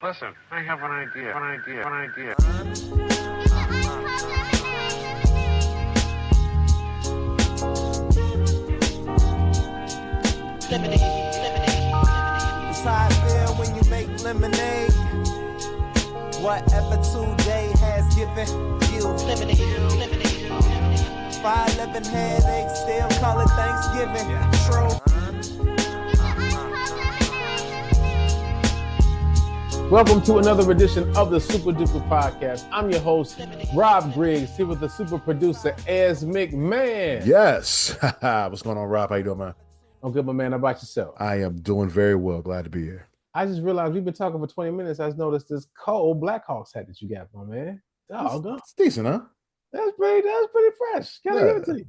Listen, I have an idea. It's how I feel when you make lemonade. Whatever today has given you. 511 headaches, still call it Thanksgiving. True. Welcome to another edition of the Super Duper Podcast. I'm your host, Rob Griggs, here with the super producer, Ez McMahon. Yes. What's going on, Rob? How you doing, man? I'm good, my man. How about yourself? I am doing very well. Glad to be here. I just realized we've been talking for 20 minutes. I just noticed this cold Blackhawks hat that you got, my man. It's decent, huh? That's pretty fresh. Gotta give it to you.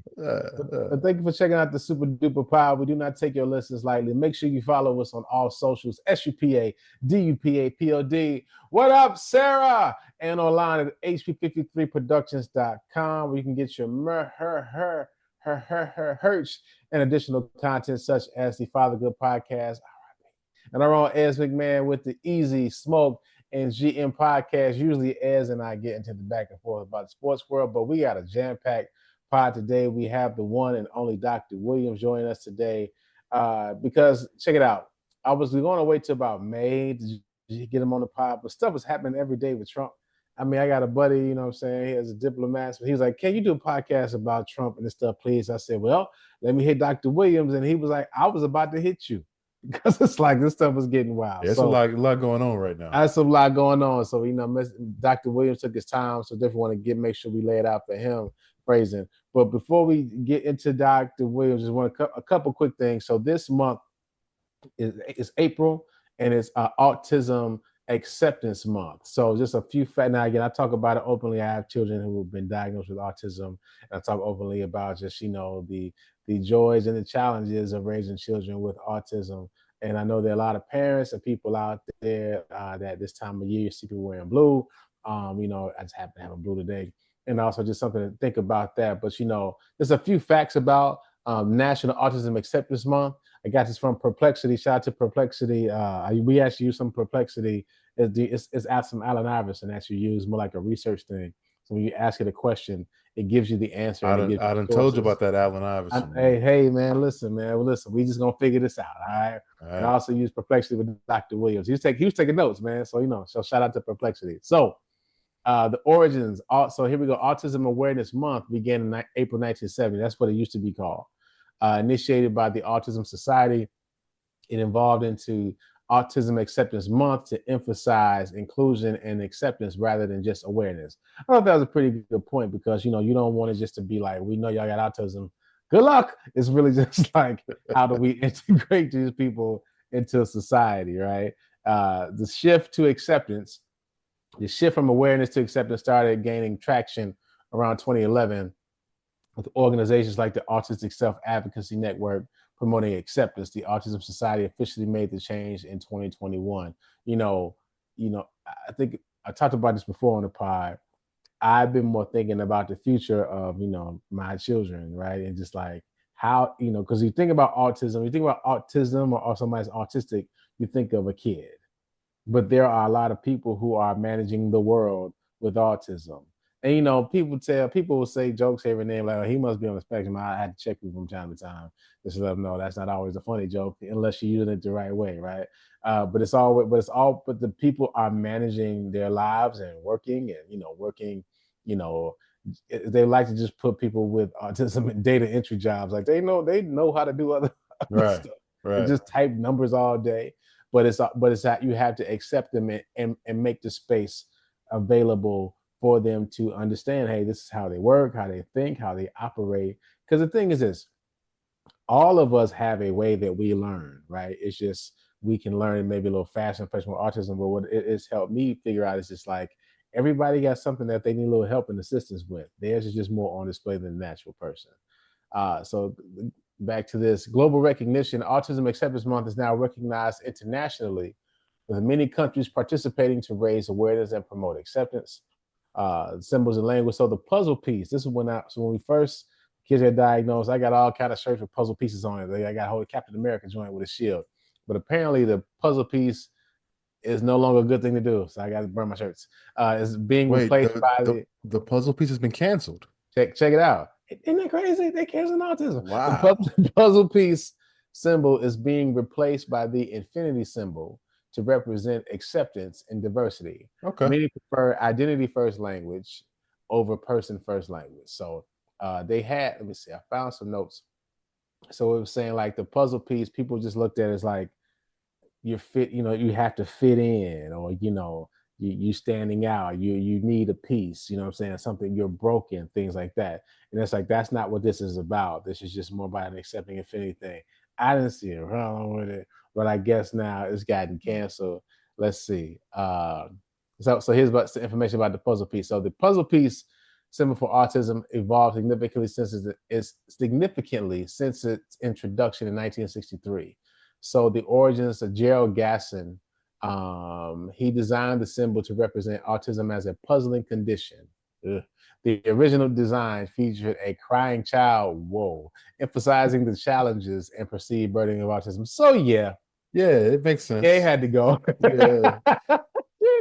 But thank you for checking out the Super Duper Pod. We do not take your listens lightly. Make sure you follow us on all socials, SUPADUPAPOD. What up, Sarah? And online at hp53productions.com, where you can get your herch and additional content such as the Father Good Podcast. And our own Ez McMahon with the Easy Smoke and GM podcast. Usually Ez and I get into the back and forth about the sports world, but we got a jam-packed pod today. We have the one and only Dr. Williams joining us today because, check it out, I was going to wait till about May to get him on the pod, but stuff is happening every day with Trump. I mean, I got a buddy, you know what I'm saying, he has a diplomat, so he was like, can you do a podcast about Trump and this stuff, please? I said, well, let me hit Dr. Williams, and he was like, I was about to hit you. Because it's like this stuff is getting wild. There's a lot going on right now. That's a lot going on. So, you know, Dr. Williams took his time. So definitely want to make sure we lay it out for him, phrasing. But before we get into Dr. Williams, just want a couple quick things. So this month is April, and it's Autism Acceptance Month. So just a few facts. Now, again, I talk about it openly. I have children who have been diagnosed with autism. And I talk openly about just, you know, the joys and the challenges of raising children with autism. And I know there are a lot of parents and people out there that this time of year you see people wearing blue. You know, I just happen to have a blue today. And also just something to think about that. But, you know, there's a few facts about National Autism Acceptance Month. I got this from Perplexity. Shout out to Perplexity. We actually use some Perplexity. It's asked from Allen Iverson actually used more like a research thing. So when you ask it a question, it gives you the answer. I done told you about that Allen Iverson. Hey, man, listen, we just gonna figure this out, all right? And I also use Perplexity with Dr. Williams. He was taking notes, man. So, you know, so shout out to Perplexity. So the origins, so here we go. Autism Awareness Month began in April 1970. That's what it used to be called. Initiated by the Autism Society. It evolved into Autism Acceptance Month to emphasize inclusion and acceptance rather than just awareness. I thought that was a pretty good point because, you know, you don't want it just to be like, we know y'all got autism. Good luck. It's really just like, how do we integrate these people into society, right? The shift to acceptance, the shift from awareness to acceptance started gaining traction around 2011 with organizations like the Autistic Self-Advocacy Network promoting acceptance. The Autism Society officially made the change in 2021. You know, I think I talked about this before on the pod. I've been more thinking about the future of, you know, my children, right? And just like how, you know, because you think about autism or somebody's autistic, you think of a kid. But there are a lot of people who are managing the world with autism. And, you know, people will say jokes every day, like, oh, he must be on the spectrum. I had to check you from time to time just to let them know that's not always a funny joke unless you're using it the right way, right? But the people are managing their lives and working, they like to just put people with autism in data entry jobs. Like they know how to do other stuff. Right. They just type numbers all day. But it's that you have to accept them and make the space available for them to understand, hey, this is how they work, how they think, how they operate. Because the thing is this, all of us have a way that we learn, right? It's just we can learn maybe a little faster and with autism, but what it's helped me figure out is just like everybody got something that they need a little help and assistance with. Theirs is just more on display than the natural person. So back to this global recognition, Autism Acceptance Month is now recognized internationally, with many countries participating to raise awareness and promote acceptance. Symbols and language. So the puzzle piece, this is when we first kids got diagnosed, I got all kind of shirts with puzzle pieces on it. I got a whole Captain America joint with a shield. But apparently the puzzle piece is no longer a good thing to do. So I got to burn my shirts. It's being Wait, replaced by the puzzle piece has been canceled. check it out. Isn't that crazy? They canceled autism. Wow. The puzzle piece symbol is being replaced by the infinity symbol to represent acceptance and diversity. Okay. Many prefer identity first language over person first language. So they had, let me see, I found some notes. So it was saying like the puzzle piece, people just looked at it as like you're fit, you have to fit in, or you standing out, you need a piece, what I'm saying, something, you're broken, things like that. And it's like that's not what this is about. This is just more about an accepting infinity thing. I didn't see a problem with it, but I guess now it's gotten canceled. Let's see. So here's the information about the puzzle piece. So the puzzle piece symbol for autism evolved significantly since its introduction in 1963. So the origins of Gerald Gasson, he designed the symbol to represent autism as a puzzling condition. Ugh. The original design featured a crying child, emphasizing the challenges and perceived burden of autism. So yeah, it makes sense. Yeah, it had to go. Yeah.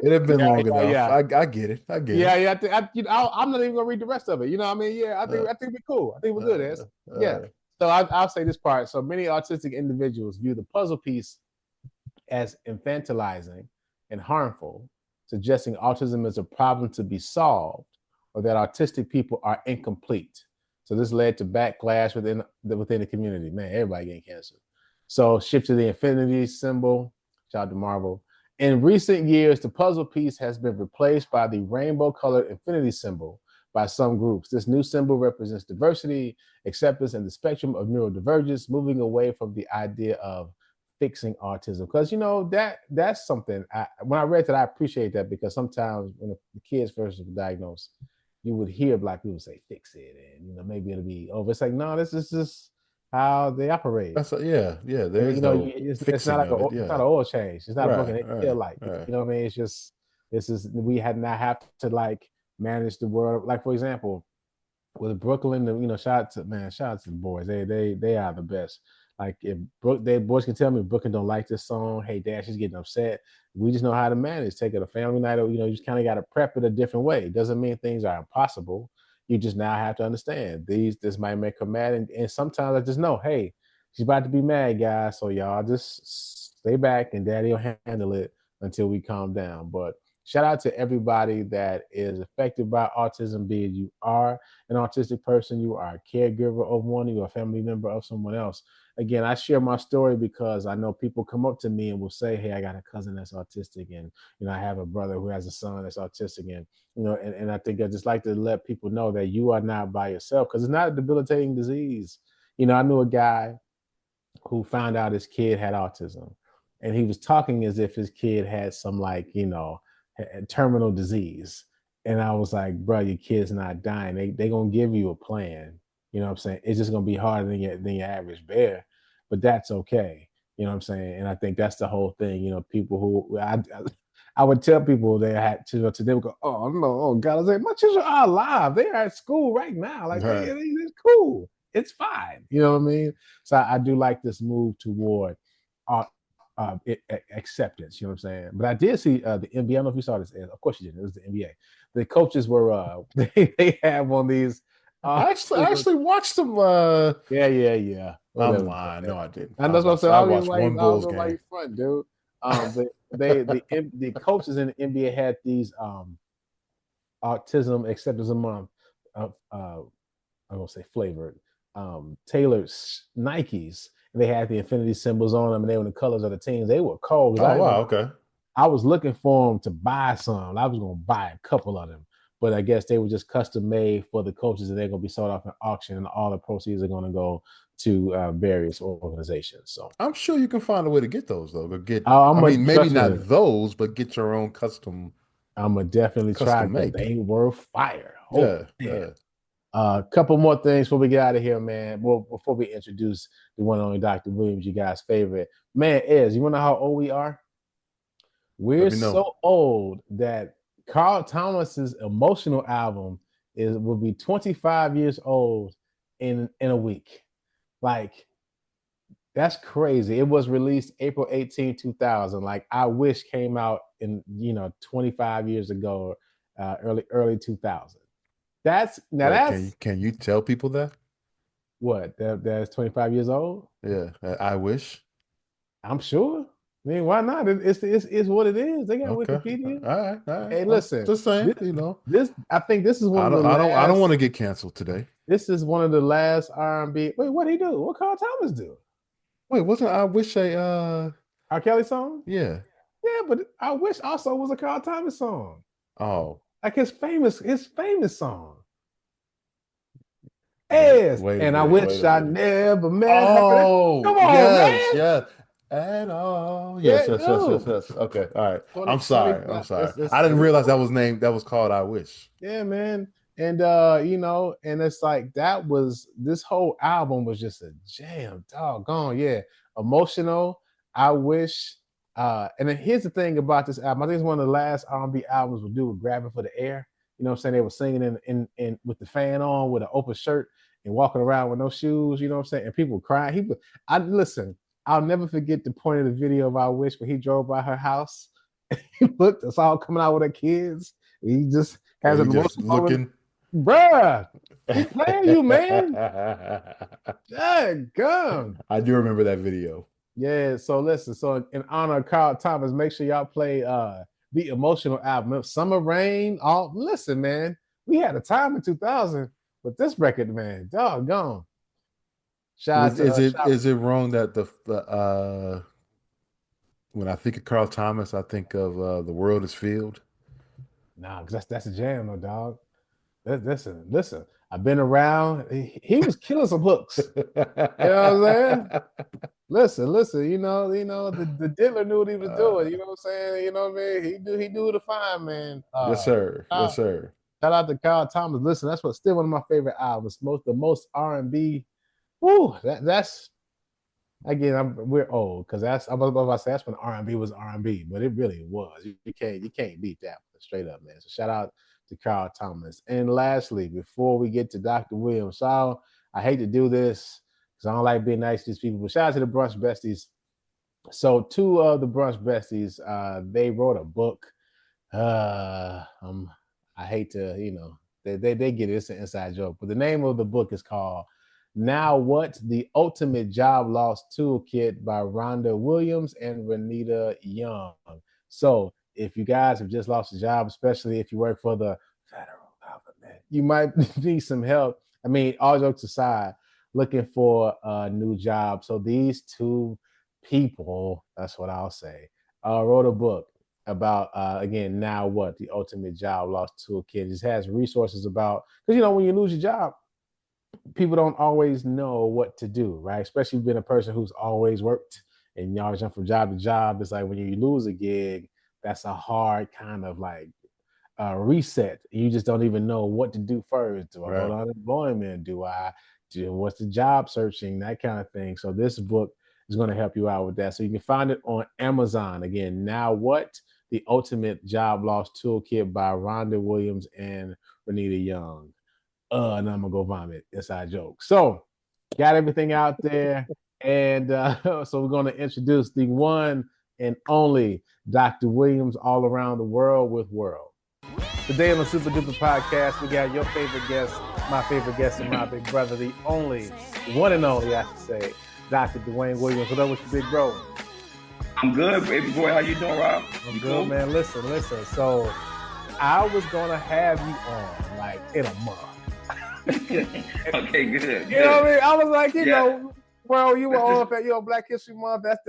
It had been long enough. Yeah. I get it. Yeah. I'm not even gonna read the rest of it. You know what I mean? Yeah, I think we're cool. I think we're good, Ez. Yeah. So I'll say this part. So many autistic individuals view the puzzle piece as infantilizing and harmful, suggesting autism is a problem to be solved, or that autistic people are incomplete. So this led to backlash within the community. Man, everybody getting canceled. So shift to the infinity symbol. Shout out to Marvel. In recent years, the puzzle piece has been replaced by the rainbow-colored infinity symbol by some groups. This new symbol represents diversity, acceptance, and the spectrum of neurodivergence, moving away from the idea of fixing autism. Because that's something. When I read that, I appreciate that, because sometimes when the kids first were diagnosed, you would hear Black people say "fix it," and maybe it'll be over. It's like, no, this is just how they operate. Yeah. There's it's not like it's not an oil change. It's not a broken tail light. Right. You know what I mean? It's just we had not have to like manage the world. Like for example, with Brooklyn, shout out to the boys. They are the best. Like if boys can tell me Brooklyn don't like this song, hey Dad, she's getting upset. We just know how to manage. Take it a family night, or you just kind of got to prep it a different way. It doesn't mean things are impossible. You just now have to understand this might make her mad, and sometimes I just know, hey, she's about to be mad, guys. So y'all just stay back, and Daddy will handle it until we calm down. But shout out to everybody that is affected by autism, be it you are an autistic person, you are a caregiver of one, you are a family member of someone else. Again, I share my story because I know people come up to me and will say, hey, I got a cousin that's autistic, and I have a brother who has a son that's autistic, and and I think I just like to let people know that you are not by yourself, because it's not a debilitating disease. I knew a guy who found out his kid had autism, and he was talking as if his kid had some terminal disease. And I was like, bro, your kid's not dying. They gonna give you a plan. You know what I'm saying? It's just gonna be harder than your average bear, but that's okay. You know what I'm saying? And I think that's the whole thing. People who I would tell people they had children to them, go, oh no, oh God, I was like, my children are alive. They are at school right now. Like it's cool. It's fine. You know what I mean? So I do like this move toward acceptance. You know what I'm saying? But I did see the NBA. I don't know if you saw this. Of course you didn't. It was the NBA. The coaches were they have on these. I actually watched them. Yeah. I'm lying. No, I didn't. And that's what I'm saying. I watched one Bulls game. Like front, dude. The coaches in the NBA had these Autism Acceptance Month I'm gonna say flavored tailored Nikes. And they had the infinity symbols on them, and they were the colors of the teams. They were cold. Oh wow, okay. I was looking for them to buy some. I was gonna buy a couple of them, but I guess they were just custom made for the coaches, and they're gonna be sold off in auction, and all the proceeds are gonna go to various organizations. So I'm sure you can find a way to get those though. Maybe not those, but get your own custom. I'm gonna definitely try because they ain't worth fire. Yeah. A couple more things before we get out of here, man. Well, before we introduce the one and only Dr. Williams, you guys' favorite man, you want to know how old we are? We're so old that Carl Thomas's Emotional album will be 25 years old in a week. Like That's crazy. It was released April 18, 2000. Like I Wish came out in 25 years ago, early 2000. That's can you tell people that? What? That's 25 years old? Yeah, I Wish. I'm sure. I mean, why not? It's what it is. They got Okay. Wikipedia. All right. Hey, I'm listen. just saying, This I think this is one I of the don't I don't I don't last. want to get canceled today. This is one of the last R&B. Wait, what did he do? What Carl Thomas do? Wait, wasn't I Wish R. Kelly song? yeah. Yeah, but I Wish also was a Carl Thomas song. Oh. Like his famous song. Yes. Wait a And I minute. wish Wait a I minute. never met her. Oh, Come on, yes, man. yes. And oh, Yeah, yes. dude. Okay, all right. 20, I'm sorry. 25. I didn't realize that was called I Wish. Yeah, man. And and it's like this whole album was just a jam, doggone, yeah. Emotional. I Wish. And then here's the thing about this album. I think it's one of the last R&B albums would do with Grabbing for the Air. You know what I'm saying? They were singing in with the fan on with an open shirt and walking around with no shoes, you know what I'm saying? And people crying. Listen, I'll never forget the point of the video of I Wish when he drove by her house. He looked, it's all coming out with her kids. He just has an just emotional moment. looking. Bruh, he playing you, man. Daggone. I do remember that video. Yeah, so listen, so in honor of Carl Thomas, make sure y'all play the emotional album. Summer Rain. Listen, man. We had a time in 2000 with this record, man. Doggone. Is it wrong that the when I think of Carl Thomas, I think of The World Is Filled? Nah, because that's a jam, though, dog. Listen. I've been around. He was killing some hooks. You know what I'm saying? Listen. The Diddler knew what he was doing. You know what I'm saying? You know what I mean? He knew the fine, man. Yes, sir. Yes, sir. Shout out to Carl Thomas. Listen, that's still one of my favorite albums. The most R&B. Woo, that's again. We're old because I was about to say that's when R&B was R&B, but it really was. You can't beat that one, straight up, man. So shout out to Carl Thomas. And lastly, before we get to Dr. Williams, so I hate to do this because I don't like being nice to these people, but shout out to the Brunch Besties. So two of the Brunch Besties, they wrote a book. I hate to, they get it. It's an inside joke, but the name of the book is called Now What? The Ultimate Job Loss Toolkit by Rhonda Williams and Renita Young. So if you guys have just lost a job, especially if you work for the federal government, you might need some help. I mean, all jokes aside, looking for a new job. So these two people, that's what I'll say, wrote a book about, again, Now What? The Ultimate Job Loss Toolkit. It just has resources about, because, when you lose your job, people don't always know what to do, right? Especially being a person who's always worked and y'all jump from job to job. It's like when you lose a gig, that's a hard kind of like reset. You just don't even know what to do first. Do I go to unemployment? What's the job searching? That kind of thing. So this book is going to help you out with that. So you can find it on Amazon. Again, Now What? The Ultimate Job Loss Toolkit by Rhonda Williams and Renita Young. And I'm gonna go vomit. Inside joke. So got everything out there. And so we're going to introduce the one and only Dr. Williams all around the world with World. Today on the Super Duper Podcast, we got your favorite guest, my favorite guest, and my big brother, the one and only, I should say, Dr. Dwayne Williams. What up with you, big bro? I'm good, baby boy. How you doing, Rob? I'm good, cool? Man. Listen. So I was going to have you on like in a month. Okay, good. You know what I mean? I was like, you know, bro, you were on that, Black History Month. That's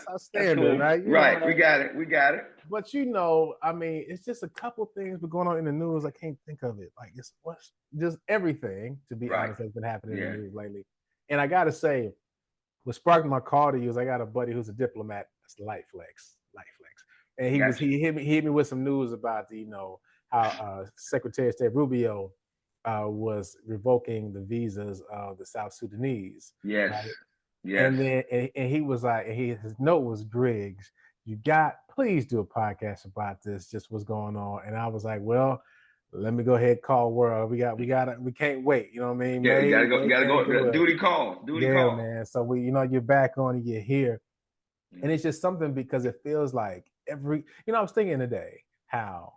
our standard, cool. right? Right. We got it. But I mean, it's just a couple things been going on in the news. I can't think of it. Like what's just everything, to be honest, has been happening in the news lately. And I gotta say, what sparked my call to you is I got a buddy who's a diplomat. That's Light Flex. And he hit me with some news about how Secretary of State Rubio was revoking the visas of the South Sudanese. Yes. Right? Yes. And then and he was like, his note was, Griggs, please do a podcast about this, just what's going on. And I was like, well, let me go ahead and call world. We can't wait. You know what I mean? Yeah, May gotta can't do go. it. Duty call. Duty Yeah, call. man. So you're back on and you're here. And it's just something because it feels like I was thinking today how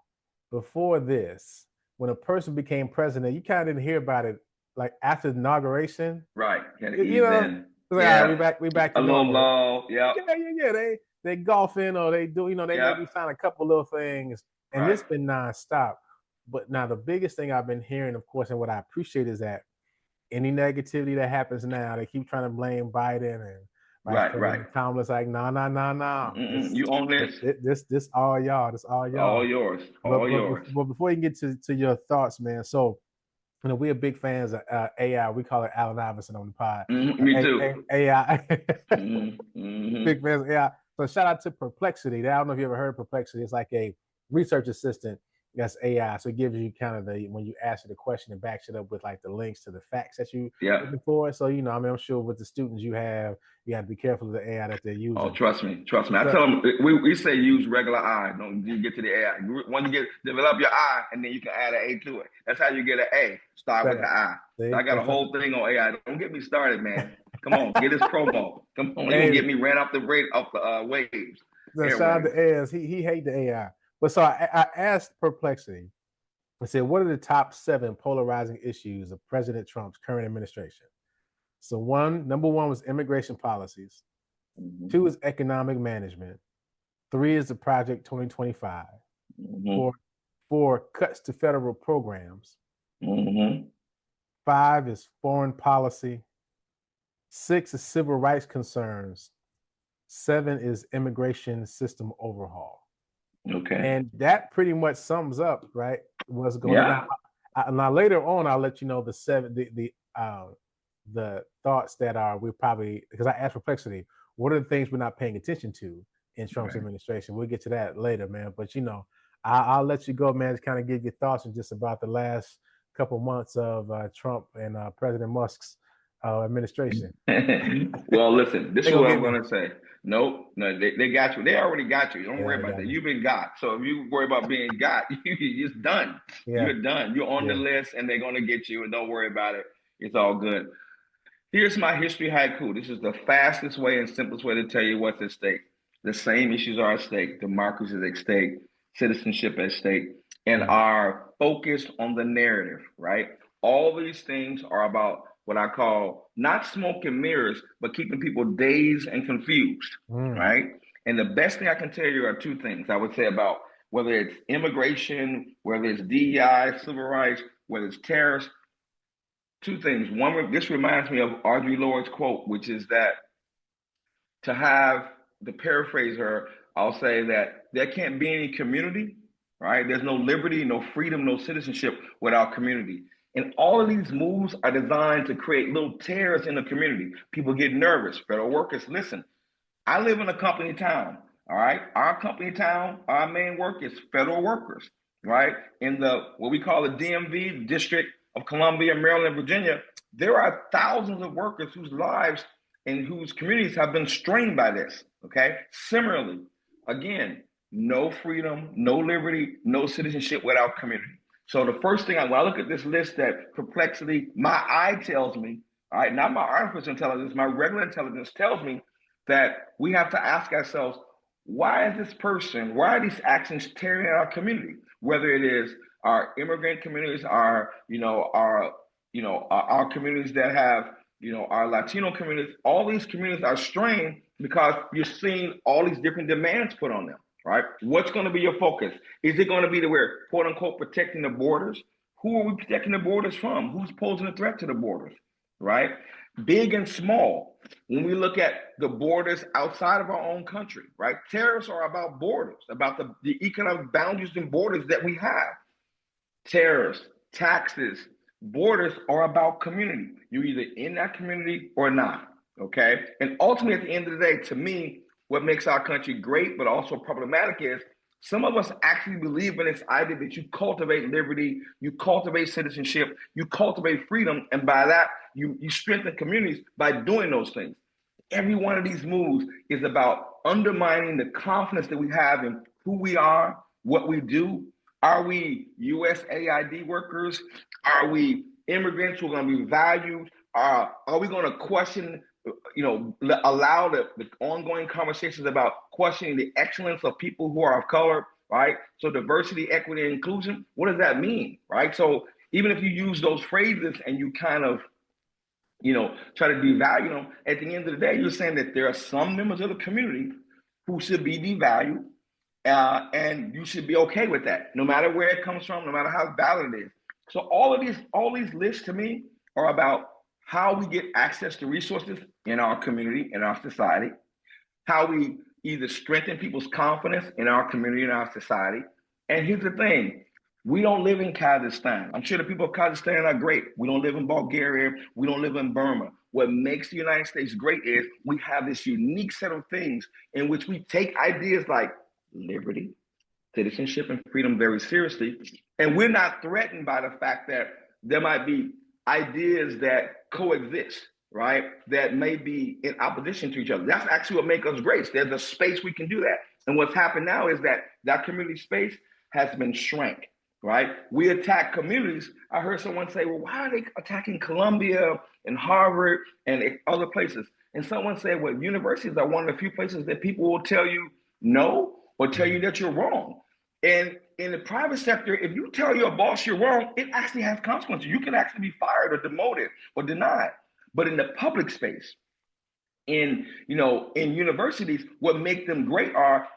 before this, when a person became president, you kind of didn't hear about it like after the inauguration. Right. Gotta You ease know, in. like, Yeah. all right, we back to A little normal. lull. Yeah. Yeah. They golfing or they do, they Yeah. maybe sign a couple little things. And it's been nonstop. But now the biggest thing I've been hearing, of course, and what I appreciate is that any negativity that happens now, they keep trying to blame Biden and Vice President Kamala's like, no. You own this. This all y'all. This all y'all. All yours. All yours. But before you get to your thoughts, man. So, we're big fans of AI. We call it Allen Iverson on the pod. Me too. AI. Mm-hmm. Big fans of AI. So shout out to Perplexity. I don't know if you ever heard of Perplexity. It's like a research assistant that's AI. So it gives you kind of when you ask it a question, it backs it up with like the links to the facts that you looking for. So, I'm sure with the students you have to be careful of the AI that they're using. Oh, trust me. I tell them, we say use regular I. Don't you get to the AI. Once you develop your I, and then you can add an A to it. That's how you get an A. Start with the I. So I got a whole thing on AI. Don't get me started, man. Come on, get this promo. Come on, you gonna get me ran off the waves. Shout out to Ez. He hate the AI. But so I asked Perplexity, I said, what are the top 7 polarizing issues of President Trump's current administration? So number 1 was immigration policies. Mm-hmm. 2 is economic management. 3 is the Project 2025. Mm-hmm. 4 cuts to federal programs. Mm-hmm. 5 is foreign policy. 6 is civil rights concerns. 7 is immigration system overhaul. Okay. And that pretty much sums up, right, what's going on. Now, later on, I'll let you know the thoughts that we probably, because I asked Perplexity, what are the things we're not paying attention to in Trump's administration? We'll get to that later, man. But, I'll let you go, man, to kind of give your thoughts on just about the last couple months of Trump and President Musk's administration. Well, listen, this is what I'm going to say. No, they got you. They already got you. Don't worry about that. You've been got. So if you worry about being got, you're just done. Yeah. You're done. You're on the list, and they're going to get you. And don't worry about it. It's all good. Here's my history haiku. This is the fastest way and simplest way to tell you what's at stake. The same issues are at stake. Democracy is at stake. Citizenship at stake. And are focused on the narrative, right? All these things are about what I call not smoke and mirrors, but keeping people dazed and confused, right? And the best thing I can tell you are 2 things I would say about whether it's immigration, whether it's DEI, civil rights, whether it's tariffs. 2 things. One, this reminds me of Audre Lorde's quote, which is that to paraphrase her, I'll say that there can't be any community, right? There's no liberty, no freedom, no citizenship without community. And all of these moves are designed to create little tears in the community. People get nervous. Federal workers, listen, I live in a company town, all right? Our company town, our main work is federal workers, right? In what we call the DMV, District of Columbia, Maryland, Virginia, there are thousands of workers whose lives and whose communities have been strained by this, okay? Similarly, again, no freedom, no liberty, no citizenship without community. So the first thing, when I look at this list that Perplexity, my eye tells me, all right, not my artificial intelligence, my regular intelligence tells me that we have to ask ourselves, why are these actions tearing at our community? Whether it is our immigrant communities, our communities that have, our Latino communities, all these communities are strained because you're seeing all these different demands put on them. Right? What's going to be your focus? Is it going to be that we're, quote unquote, protecting the borders? Who are we protecting the borders from? Who's posing a threat to the borders? Right? Big and small. When we look at the borders outside of our own country, right? Tariffs are about borders, about the economic boundaries and borders that we have. Tariffs, taxes, borders are about community. You're either in that community or not. Okay? And ultimately, at the end of the day, to me, what makes our country great, but also problematic is some of us actually believe in this idea that you cultivate liberty, you cultivate citizenship, you cultivate freedom, and by that, you strengthen communities by doing those things. Every one of these moves is about undermining the confidence that we have in who we are, what we do, Are we USAID workers? Are we immigrants who are going to be valued? Are we going to question, allow the ongoing conversations about questioning the excellence of people who are of color, right? So diversity, equity, and inclusion, what does that mean, right? So even if you use those phrases and you kind of, try to devalue them, at the end of the day, you're saying that there are some members of the community who should be devalued, and you should be okay with that, no matter where it comes from, no matter how valid it is. So all these lists to me are about how we get access to resources in our community, in our society, how we either strengthen people's confidence in our community, in our society. And here's the thing. We don't live in Kazakhstan. I'm sure the people of Kazakhstan are great. We don't live in Bulgaria. We don't live in Burma. What makes the United States great is we have this unique set of things in which we take ideas like liberty, citizenship, and freedom very seriously. And we're not threatened by the fact that there might be ideas that coexist, right? That may be in opposition to each other. That's actually what makes us great. There's a space we can do that. And what's happened now is that community space has been shrank. Right? We attack communities. I heard someone say, well, why are they attacking Columbia and Harvard and other places? And someone said, well, universities are one of the few places that people will tell you no or tell you that you're wrong. And in the private sector, if you tell your boss you're wrong, it actually has consequences. You can actually be fired or demoted or denied. But in the public space, in universities, what makes them great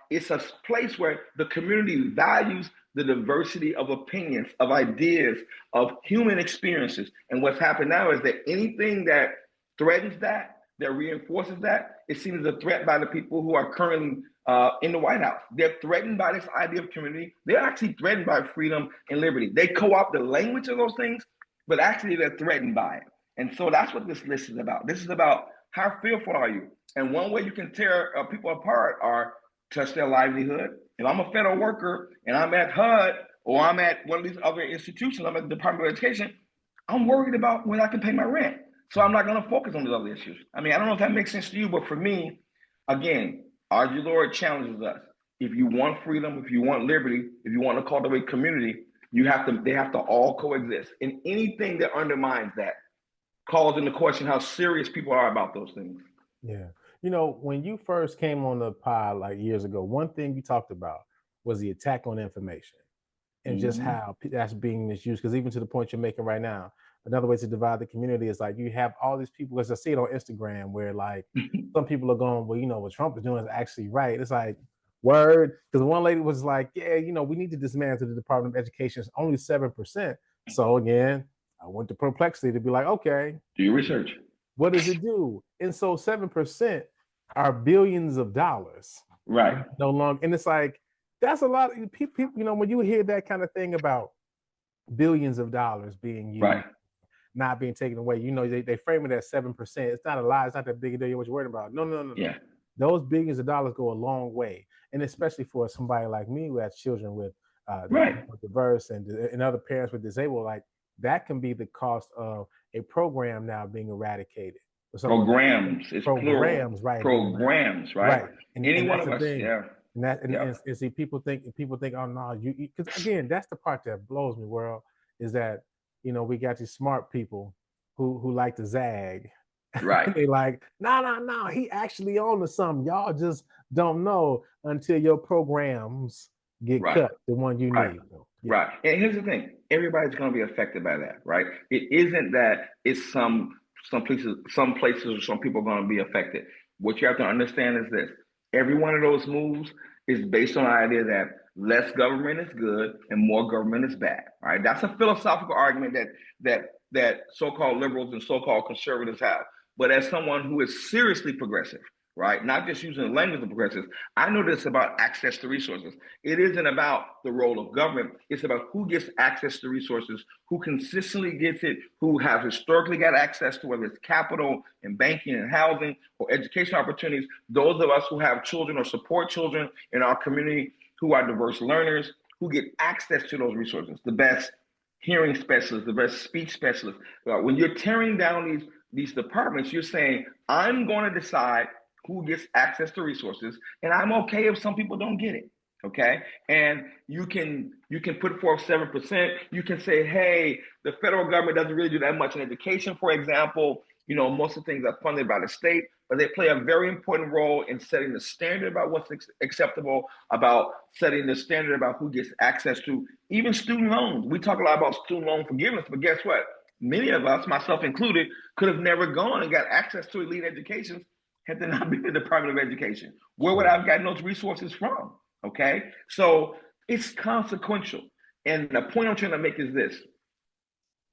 it's a place where the community values the diversity of opinions, of ideas, of human experiences. And what's happened now is that anything that threatens that reinforces that, is seen as a threat by the people who are currently in the White House. They're threatened by this idea of community. They're actually threatened by freedom and liberty. They co-opt the language of those things, but actually they're threatened by it. And so that's what this list is about. This is about how fearful are you? And one way you can tear people apart are touch their livelihood. If I'm a federal worker and I'm at HUD or I'm at one of these other institutions, I'm at the Department of Education, I'm worried about when I can pay my rent. So I'm not going to focus on these other issues. I mean, I don't know if that makes sense to you, but for me, again, our Lord challenges us. If you want freedom, if you want liberty, if you want to cultivate community, they have to all coexist. And anything that undermines that calls into question how serious people are about those things. Yeah. When you first came on the pod like years ago, one thing you talked about was the attack on information and just how that's being misused. Because even to the point you're making right now, another way to divide the community is like you have all these people, as I see it on Instagram, where like some people are going, well, what Trump is doing is actually right. It's like, word. Because one lady was like, yeah, we need to dismantle the Department of Education. It's only 7%. So again, I went to Perplexity to be like, okay, do your research. What does it do? And so 7% are billions of dollars. Right. No longer. And it's like, that's a lot of people, when you hear that kind of thing about billions of dollars being used, right, not being taken away, they frame it as 7%. It's not a lie. It's not that big a deal. What you're worried about. No. Yeah. Those billions of dollars go a long way. And especially for somebody like me who has children with diverse and other parents with disabled, like that can be the cost of a program now being eradicated. Programs. It's programs, plural. right? Programs, right? And, any and one of us, thing. yeah. And see, people think, oh no, because again, that's the part that blows me, world, is that we got these smart people who like to zag. Right. They like, no, he actually on to something. Y'all just don't know until your programs get cut, the one you need. So, right. And here's the thing: everybody's going to be affected by that, right? It isn't that it's some places or some people are going to be affected. What you have to understand is this: every one of those moves is based on the idea that less government is good and more government is bad. Right? That's a philosophical argument that so-called liberals and so-called conservatives have. But as someone who is seriously progressive, right, not just using the language of progressives, I know this about access to resources. It isn't about the role of government. It's about who gets access to resources, who consistently gets it, who have historically got access to, whether it's capital and banking and housing or education opportunities. Those of us who have children or support children in our community who are diverse learners, who get access to those resources, the best hearing specialists, the best speech specialists. When you're tearing down these departments, you're saying, I'm going to decide who gets access to resources, and I'm okay if some people don't get it. Okay, and you can put forth 7%. You can say, hey, the federal government doesn't really do that much in education, for example. Most of the things are funded by the state, but they play a very important role in setting the standard about what's acceptable, about setting the standard about who gets access to even student loans. We talk a lot about student loan forgiveness, but guess what? Many of us, myself included, could have never gone and got access to elite education had there not been the Department of Education. Where would I have gotten those resources from? Okay, so it's consequential. And the point I'm trying to make is this.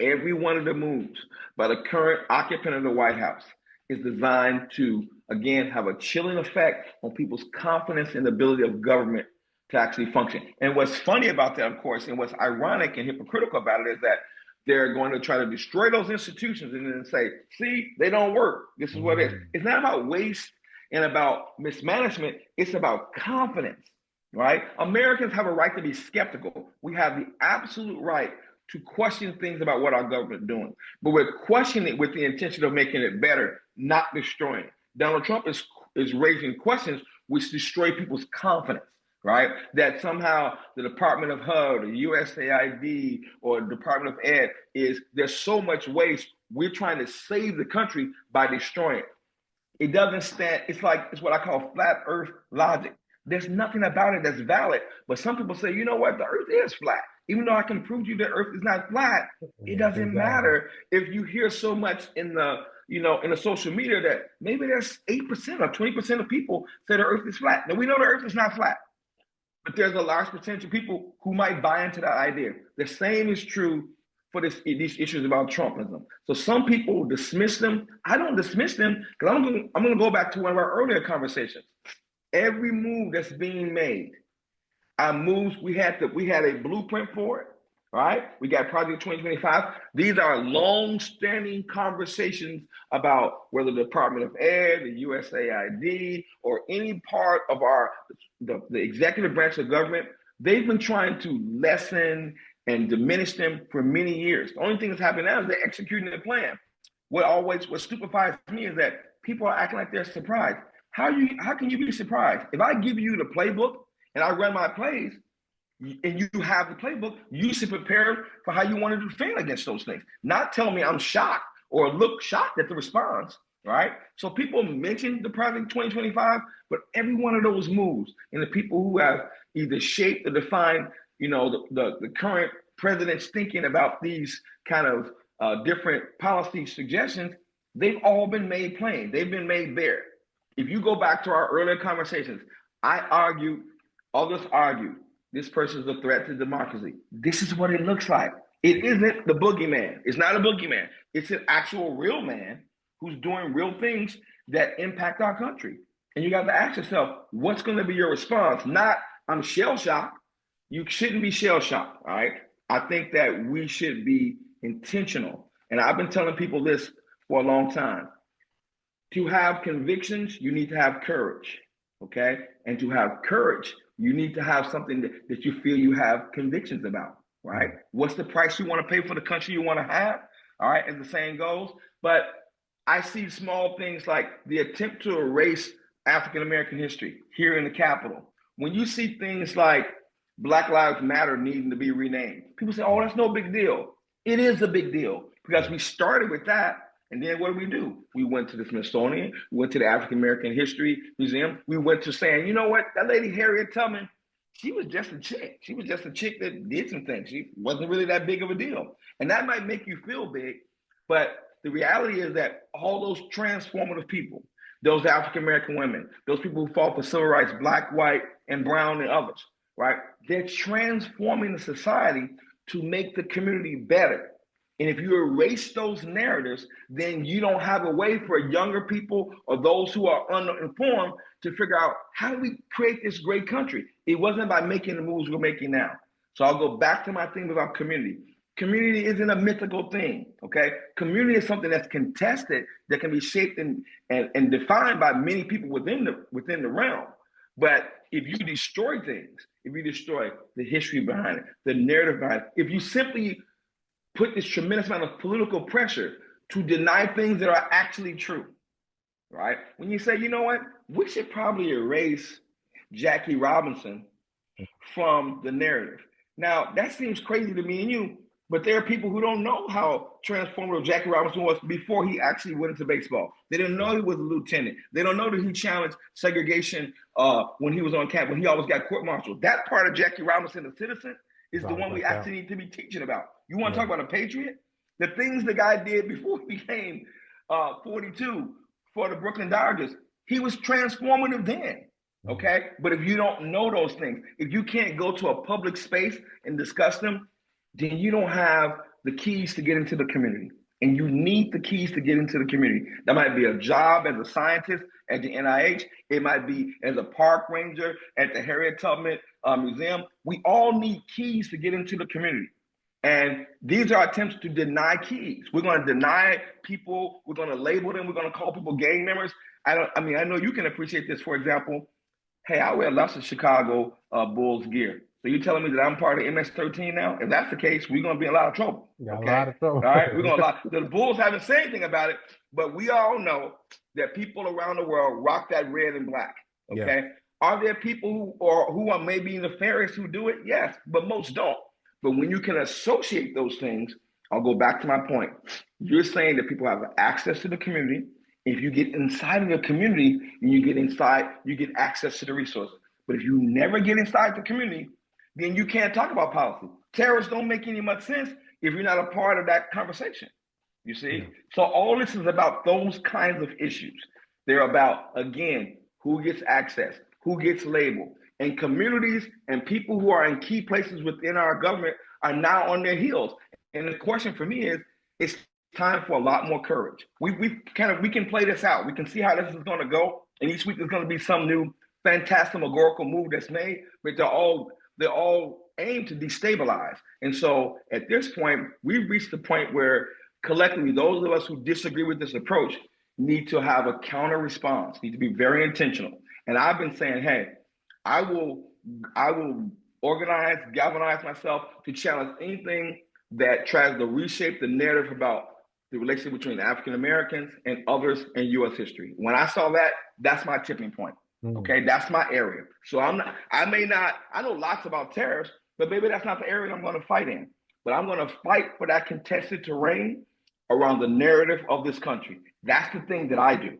Every one of the moves by the current occupant of the White House is designed to, again, have a chilling effect on people's confidence in the ability of government to actually function. And what's funny about that, of course, and what's ironic and hypocritical about it is that they're going to try to destroy those institutions and then say, see, they don't work. This is what it is. It's not about waste and about mismanagement. It's about confidence, right? Americans have a right to be skeptical. We have the absolute right to question things about what our government is doing. But we're questioning it with the intention of making it better, not destroying it. Donald Trump is raising questions which destroy people's confidence, right? That somehow the Department of HUD or USAID or Department of Ed there's so much waste, we're trying to save the country by destroying it. It doesn't stand, it's what I call flat earth logic. There's nothing about it that's valid, but some people say, you know what, the earth is flat. Even though I can prove to you that earth is not flat, it doesn't matter if you hear so much in the social media that maybe there's 8% or 20% of people say the earth is flat. Now we know the earth is not flat, but there's a large percentage of people who might buy into that idea. The same is true for these issues about Trumpism. So some people dismiss them. I don't dismiss them because I'm going to go back to one of our earlier conversations. Every move that's being made, our moves, we had a blueprint for it, right? We got Project 2025. These are long-standing conversations about whether the Department of Ed, the USAID, or any part of the executive branch of government, they've been trying to lessen and diminish them for many years. The only thing that's happening now is they're executing the plan. What stupefies me is that people are acting like they're surprised. How can you be surprised? If I give you the playbook and I run my plays, and you have the playbook, you should prepare for how you want to defend against those things. Not tell me I'm shocked or look shocked at the response, right? So people mention the Project 2025, but every one of those moves and the people who have either shaped or defined, the current president's thinking about these kind of different policy suggestions, they've all been made plain. They've been made bare. If you go back to our earlier conversations, others argue, this person is a threat to democracy. This is what it looks like. It isn't the boogeyman. It's not a boogeyman. It's an actual real man who's doing real things that impact our country. And you got to ask yourself, what's going to be your response? Not, I'm shell-shocked. You shouldn't be shell-shocked, all right? I think that we should be intentional. And I've been telling people this for a long time. To have convictions, you need to have courage, okay? And to have courage, you need to have something that you feel you have convictions about, right? What's the price you want to pay for the country you want to have, all right, as the saying goes? But I see small things like the attempt to erase African-American history here in the Capitol. When you see things like Black Lives Matter needing to be renamed, people say, oh, that's no big deal. It is a big deal because we started with that. And then what do? We went to the Smithsonian, we went to the African American History Museum. We went to saying, you know what, that lady Harriet Tubman, she was just a chick. She was just a chick that did some things. She wasn't really that big of a deal. And that might make you feel big, but the reality is that all those transformative people, those African American women, those people who fought for civil rights, Black, white, and brown and others, right? They're transforming the society to make the community better. And if you erase those narratives, then you don't have a way for younger people or those who are uninformed to figure out how do we create this great country. It wasn't by making the moves we're making now. So I'll go back to my thing about community. Community isn't a mythical thing, okay? Community is something that's contested, that can be shaped and defined by many people within the realm. But if you destroy things, if you destroy the history behind it, the narrative behind it, if you simply put this tremendous amount of political pressure to deny things that are actually true, right? When you say, you know what, we should probably erase Jackie Robinson from the narrative. Now, that seems crazy to me and you, but there are people who don't know how transformative Jackie Robinson was before he actually went into baseball. They didn't know he was a lieutenant. They don't know that he challenged segregation when he was on campus, when he always got court-martialed. That part of Jackie Robinson, the citizen, is the one we actually need to be teaching about. You want to talk about a patriot? The things the guy did before he became 42 for the Brooklyn Dodgers, he was transformative then. Okay, but if you don't know those things, if you can't go to a public space and discuss them, then you don't have the keys to get into the community. And you need the keys to get into the community. That might be a job as a scientist at the NIH. It might be as a park ranger at the Harriet Tubman Museum. We all need keys to get into the community. And these are attempts to deny keys. We're going to deny people. We're going to label them. We're going to call people gang members. I know you can appreciate this. For example, hey, I wear lots of Chicago Bulls gear. So you're telling me that I'm part of MS-13 now? If that's the case, we're going to be in a lot of trouble. Okay? A lot of trouble. All right, the Bulls haven't said anything about it, but we all know that people around the world rock that red and black. Okay, yeah. Are there people who are maybe nefarious who do it? Yes, but most don't. But when you can associate those things, I'll go back to my point. You're saying that people have access to the community. If you get inside of the community and you get access to the resources. But if you never get inside the community, then you can't talk about policy. Tariffs don't make any much sense if you're not a part of that conversation. You see? Yeah. So all this is about those kinds of issues. They're about, again, who gets access, who gets labeled. And communities and people who are in key places within our government are now on their heels. And the question for me is, it's time for a lot more courage. We can play this out. We can see how this is going to go. And each week there's going to be some new phantasmagorical move that's made, but they're all aimed to destabilize. And so at this point, we've reached the point where collectively, those of us who disagree with this approach need to have a counter response, need to be very intentional. And I've been saying, hey, I will organize, galvanize myself to challenge anything that tries to reshape the narrative about the relationship between African Americans and others in U.S. history. When I saw that, that's my tipping point. Okay, that's my area. So I know lots about tariffs, but maybe that's not the area I'm going to fight in. But I'm going to fight for that contested terrain around the narrative of this country. That's the thing that I do.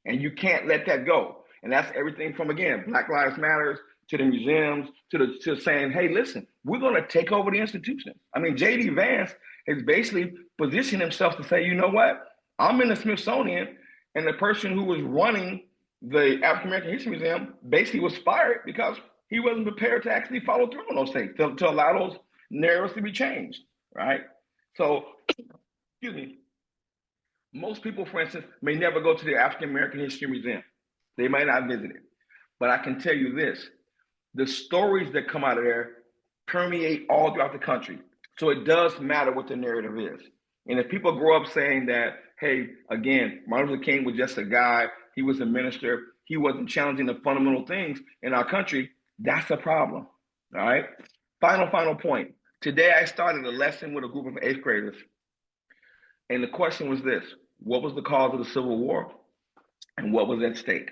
And you can't let that go. And that's everything from, again, Black Lives Matters to the museums, to saying, hey, listen, we're going to take over the institutions. I mean, J.D. Vance has basically positioned himself to say, you know what? I'm in the Smithsonian, and the person who was running the African American History Museum basically was fired because he wasn't prepared to actually follow through on those things, to allow those narratives to be changed, right? So, excuse me, most people, for instance, may never go to the African American History Museum. They might not visit it. But I can tell you this, the stories that come out of there permeate all throughout the country. So it does matter what the narrative is. And if people grow up saying that, hey, again, Martin Luther King was just a guy, he was a minister, he wasn't challenging the fundamental things in our country, that's a problem, all right? Final point. Today I started a lesson with a group of 8th graders. And the question was this: what was the cause of the Civil War and what was at stake?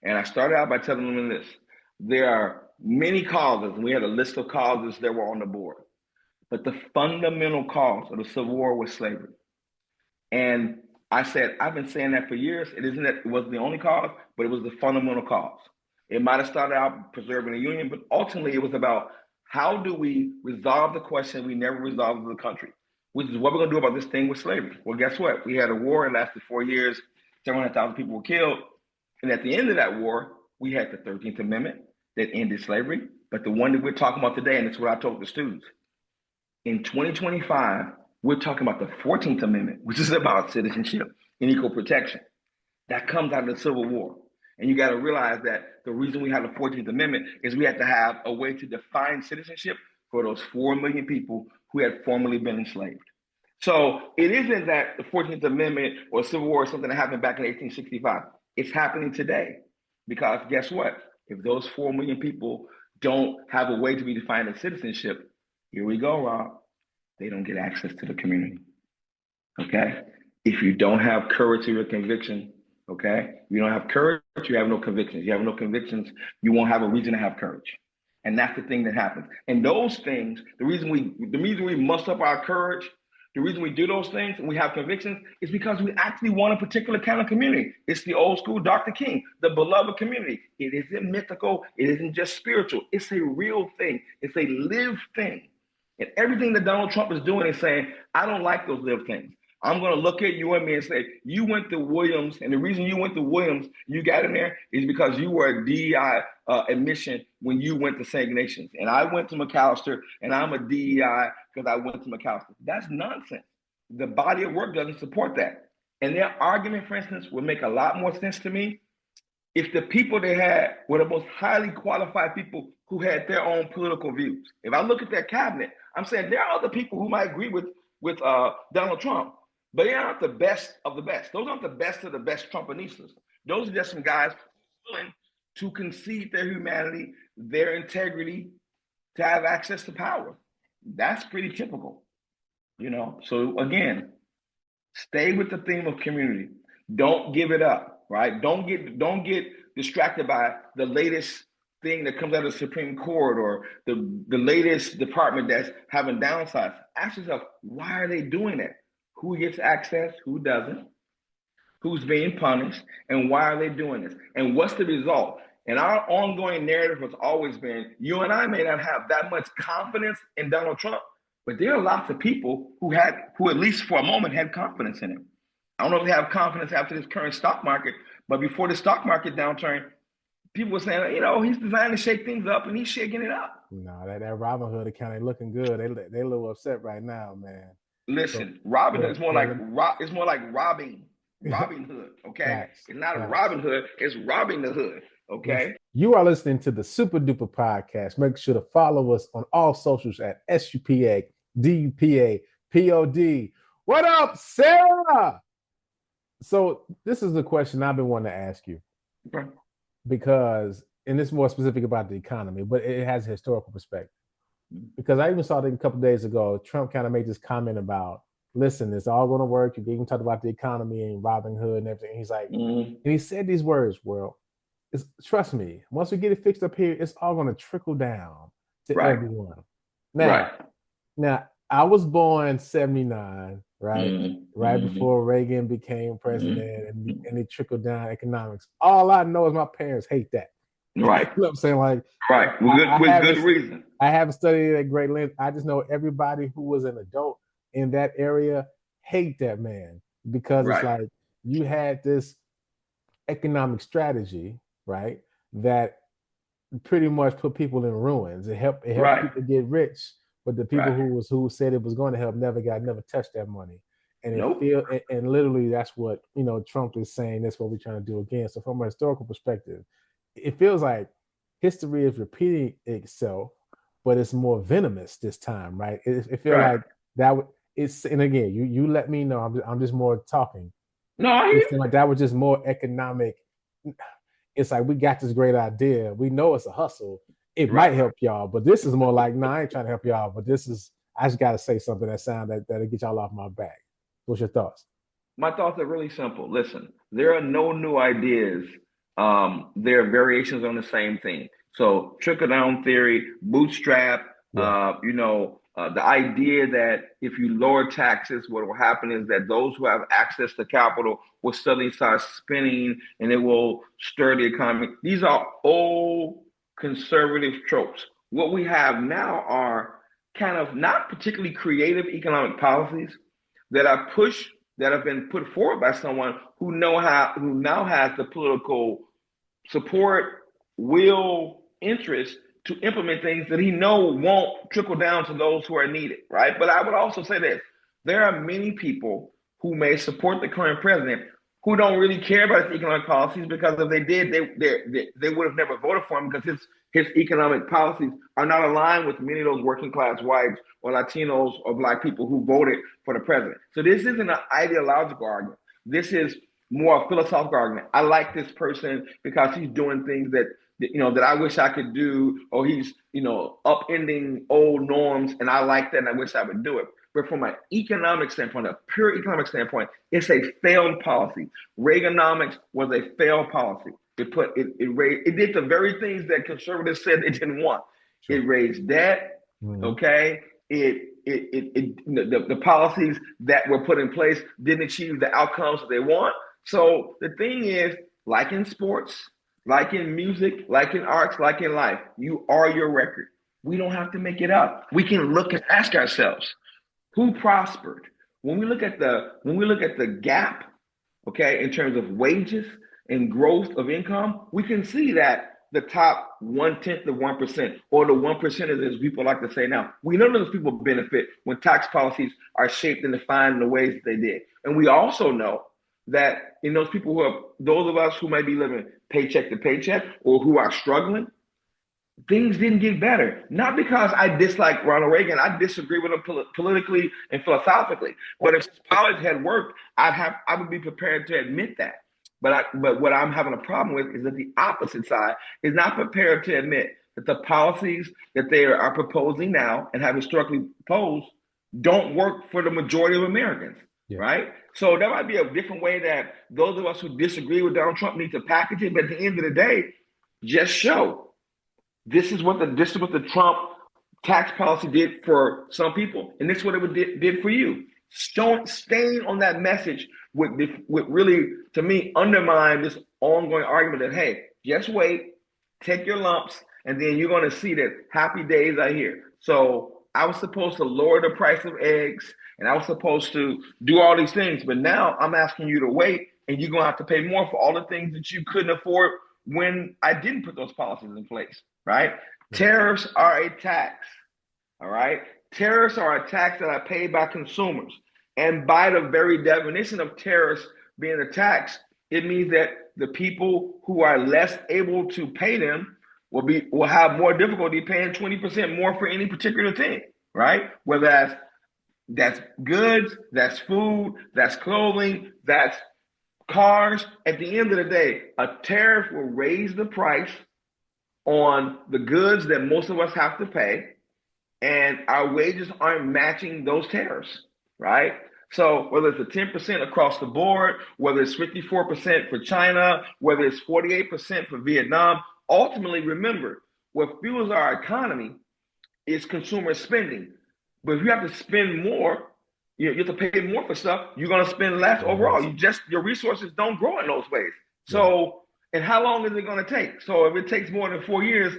And I started out by telling them this: there are many causes, and we had a list of causes that were on the board. But the fundamental cause of the Civil War was slavery. And I said, I've been saying that for years. It wasn't the only cause, but it was the fundamental cause. It might have started out preserving the Union, but ultimately it was about how do we resolve the question we never resolved as a country, which is what we're going to do about this thing with slavery. Well, guess what? We had a war, it lasted 4 years, 700,000 people were killed. And at the end of that war, we had the 13th Amendment that ended slavery. But the one that we're talking about today, and it's what I told the students, in 2025, we're talking about the 14th Amendment, which is about citizenship and equal protection. That comes out of the Civil War. And you got to realize that the reason we have the 14th Amendment is we had to have a way to define citizenship for those 4 million people who had formerly been enslaved. So it isn't that the 14th Amendment or Civil War is something that happened back in 1865. It's happening today because guess what? If those 4 million people don't have a way to be defined as citizenship, here we go, Rob, they don't get access to the community, okay? If you don't have courage to your conviction, okay? You don't have courage, you have no convictions. You have no convictions, you won't have a reason to have courage. And that's the thing that happens. And those things, the reason we muster up our courage, the reason we do those things and we have convictions is because we actually want a particular kind of community. It's the old school Dr. King, the beloved community. It isn't mythical. It isn't just spiritual. It's a real thing. It's a lived thing. And everything that Donald Trump is doing is saying, I don't like those lived things. I'm going to look at you and me and say, you went to Williams, and the reason you went to Williams, you got in there, is because you were a DEI admission when you went to St. Ignatius. And I went to McAllister, and I'm a DEI because I went to McAllister. That's nonsense. The body of work doesn't support that. And their argument, for instance, would make a lot more sense to me if the people they had were the most highly qualified people who had their own political views. If I look at their cabinet, I'm saying there are other people who might agree with Donald Trump, but they aren't the best of the best. Those aren't the best of the best Trumpanistas. Those are just some guys willing to concede their humanity, their integrity, to have access to power. That's pretty typical, you know? So again, stay with the theme of community. Don't give it up, right? Don't get distracted by the latest thing that comes out of the Supreme Court or the latest department that's having downsides. Ask yourself, why are they doing that? Who gets access, who doesn't, who's being punished, and why are they doing this? And what's the result? And our ongoing narrative has always been, you and I may not have that much confidence in Donald Trump, but there are lots of people who at least for a moment had confidence in him. I don't know if they have confidence after this current stock market, but before the stock market downturn, people were saying, you know, he's designed to shake things up, and he's shaking it up. No, that Robin Hood account ain't looking good. They a little upset right now, man. Listen, Robin Hood is more like robbing Hood. Okay, Facts. It's not a Robin Hood; it's robbing the hood. Okay. Yes. You are listening to the Super Duper Podcast. Make sure to follow us on all socials at SUPA DUPA POD. What up, Sarah? So this is the question I've been wanting to ask you. Okay. Because, and it's more specific about the economy, but it has a historical perspective. Because I even saw that a couple of days ago, Trump kind of made this comment about, listen, it's all going to work. You even talked about the economy and Robin Hood and everything. He's like, and he said these words, well, trust me, once we get it fixed up here, it's all going to trickle down to everyone. Now, I was born 79, right before Reagan became president, and it trickled down economics. All I know is my parents hate that. Right. You know what I'm saying? Like, with good reason. I haven't studied at great length. I just know everybody who was an adult in that area hate that man because it's like you had this economic strategy, right, that pretty much put people in ruins. It helped people get rich, but the people who said it was going to help never touched that money. And and literally that's what, you know, Trump is saying. That's what we're trying to do again. So from a historical perspective, it feels like history is repeating itself, but it's more venomous this time, right? It feels like that. And again, you let me know. I'm just more talking. No, it feels like that was just more economic. It's like we got this great idea. We know it's a hustle. It might help y'all, but this is more like, no, I ain't trying to help y'all. But this is, I just got to say something that'll get y'all off my back. What's your thoughts? My thoughts are really simple. Listen, there are no new ideas. There are variations on the same thing. So trickle-down theory, bootstrap, the idea that if you lower taxes, what will happen is that those who have access to capital will suddenly start spending and it will stir the economy. These are old conservative tropes. What we have now are kind of not particularly creative economic policies that have been put forward by someone who now has the political support, will, interest to implement things that he knows won't trickle down to those who are needed, right? But I would also say this: there are many people who may support the current president who don't really care about his economic policies, because if they did, they would have never voted for him, because his economic policies are not aligned with many of those working class whites or Latinos or Black people who voted for the president. So this isn't an ideological argument. This is more a philosophical argument. I like this person because he's doing things that I wish I could do, or he's, upending old norms, and I like that and I wish I would do it. But from an economic standpoint, a pure economic standpoint, it's a failed policy. Reaganomics was a failed policy. It did the very things that conservatives said they didn't want. Sure. It raised debt. Okay. The policies that were put in place didn't achieve the outcomes that they want. So the thing is, like in sports, like in music, like in arts, like in life, you are your record. We don't have to make it up. We can look and ask ourselves, who prospered? When we look at the gap, okay, in terms of wages and growth of income, we can see that the top 1/10 of 1%, or the 1%ers, as people like to say now, we know those people benefit when tax policies are shaped and defined in the ways that they did. And we also know that in those people those of us who may be living paycheck to paycheck or who are struggling, things didn't get better. Not because I dislike Ronald Reagan. I disagree with him politically and philosophically. But if his policy had worked, I would be prepared to admit that. But what I'm having a problem with is that the opposite side is not prepared to admit that the policies that they are proposing now and have historically proposed don't work for the majority of Americans, right? So that might be a different way that those of us who disagree with Donald Trump need to package it. But at the end of the day, just show this is what the Trump tax policy did for some people, and this is what it did for you. Staying on that message would really, to me, undermine this ongoing argument that, hey, just wait, take your lumps, and then you're going to see that happy days are here. So I was supposed to lower the price of eggs, and I was supposed to do all these things, but now I'm asking you to wait, and you're going to have to pay more for all the things that you couldn't afford when I didn't put those policies in place, right? Tariffs are a tax, all right? Tariffs are a tax that are paid by consumers. And by the very definition of tariffs being a tax, it means that the people who are less able to pay them will have more difficulty paying 20% more for any particular thing, right? Whether that's goods, that's food, that's clothing, that's cars. At the end of the day, a tariff will raise the price on the goods that most of us have to pay, and our wages aren't matching those tariffs, right? So whether it's a 10% across the board, whether it's 54% for China, whether it's 48% for Vietnam, ultimately, remember, what fuels our economy is consumer spending. But if you have to spend more, you have to pay more for stuff, you're going to spend less overall. Your resources don't grow in those ways. So, and how long is it going to take? So if it takes more than 4 years,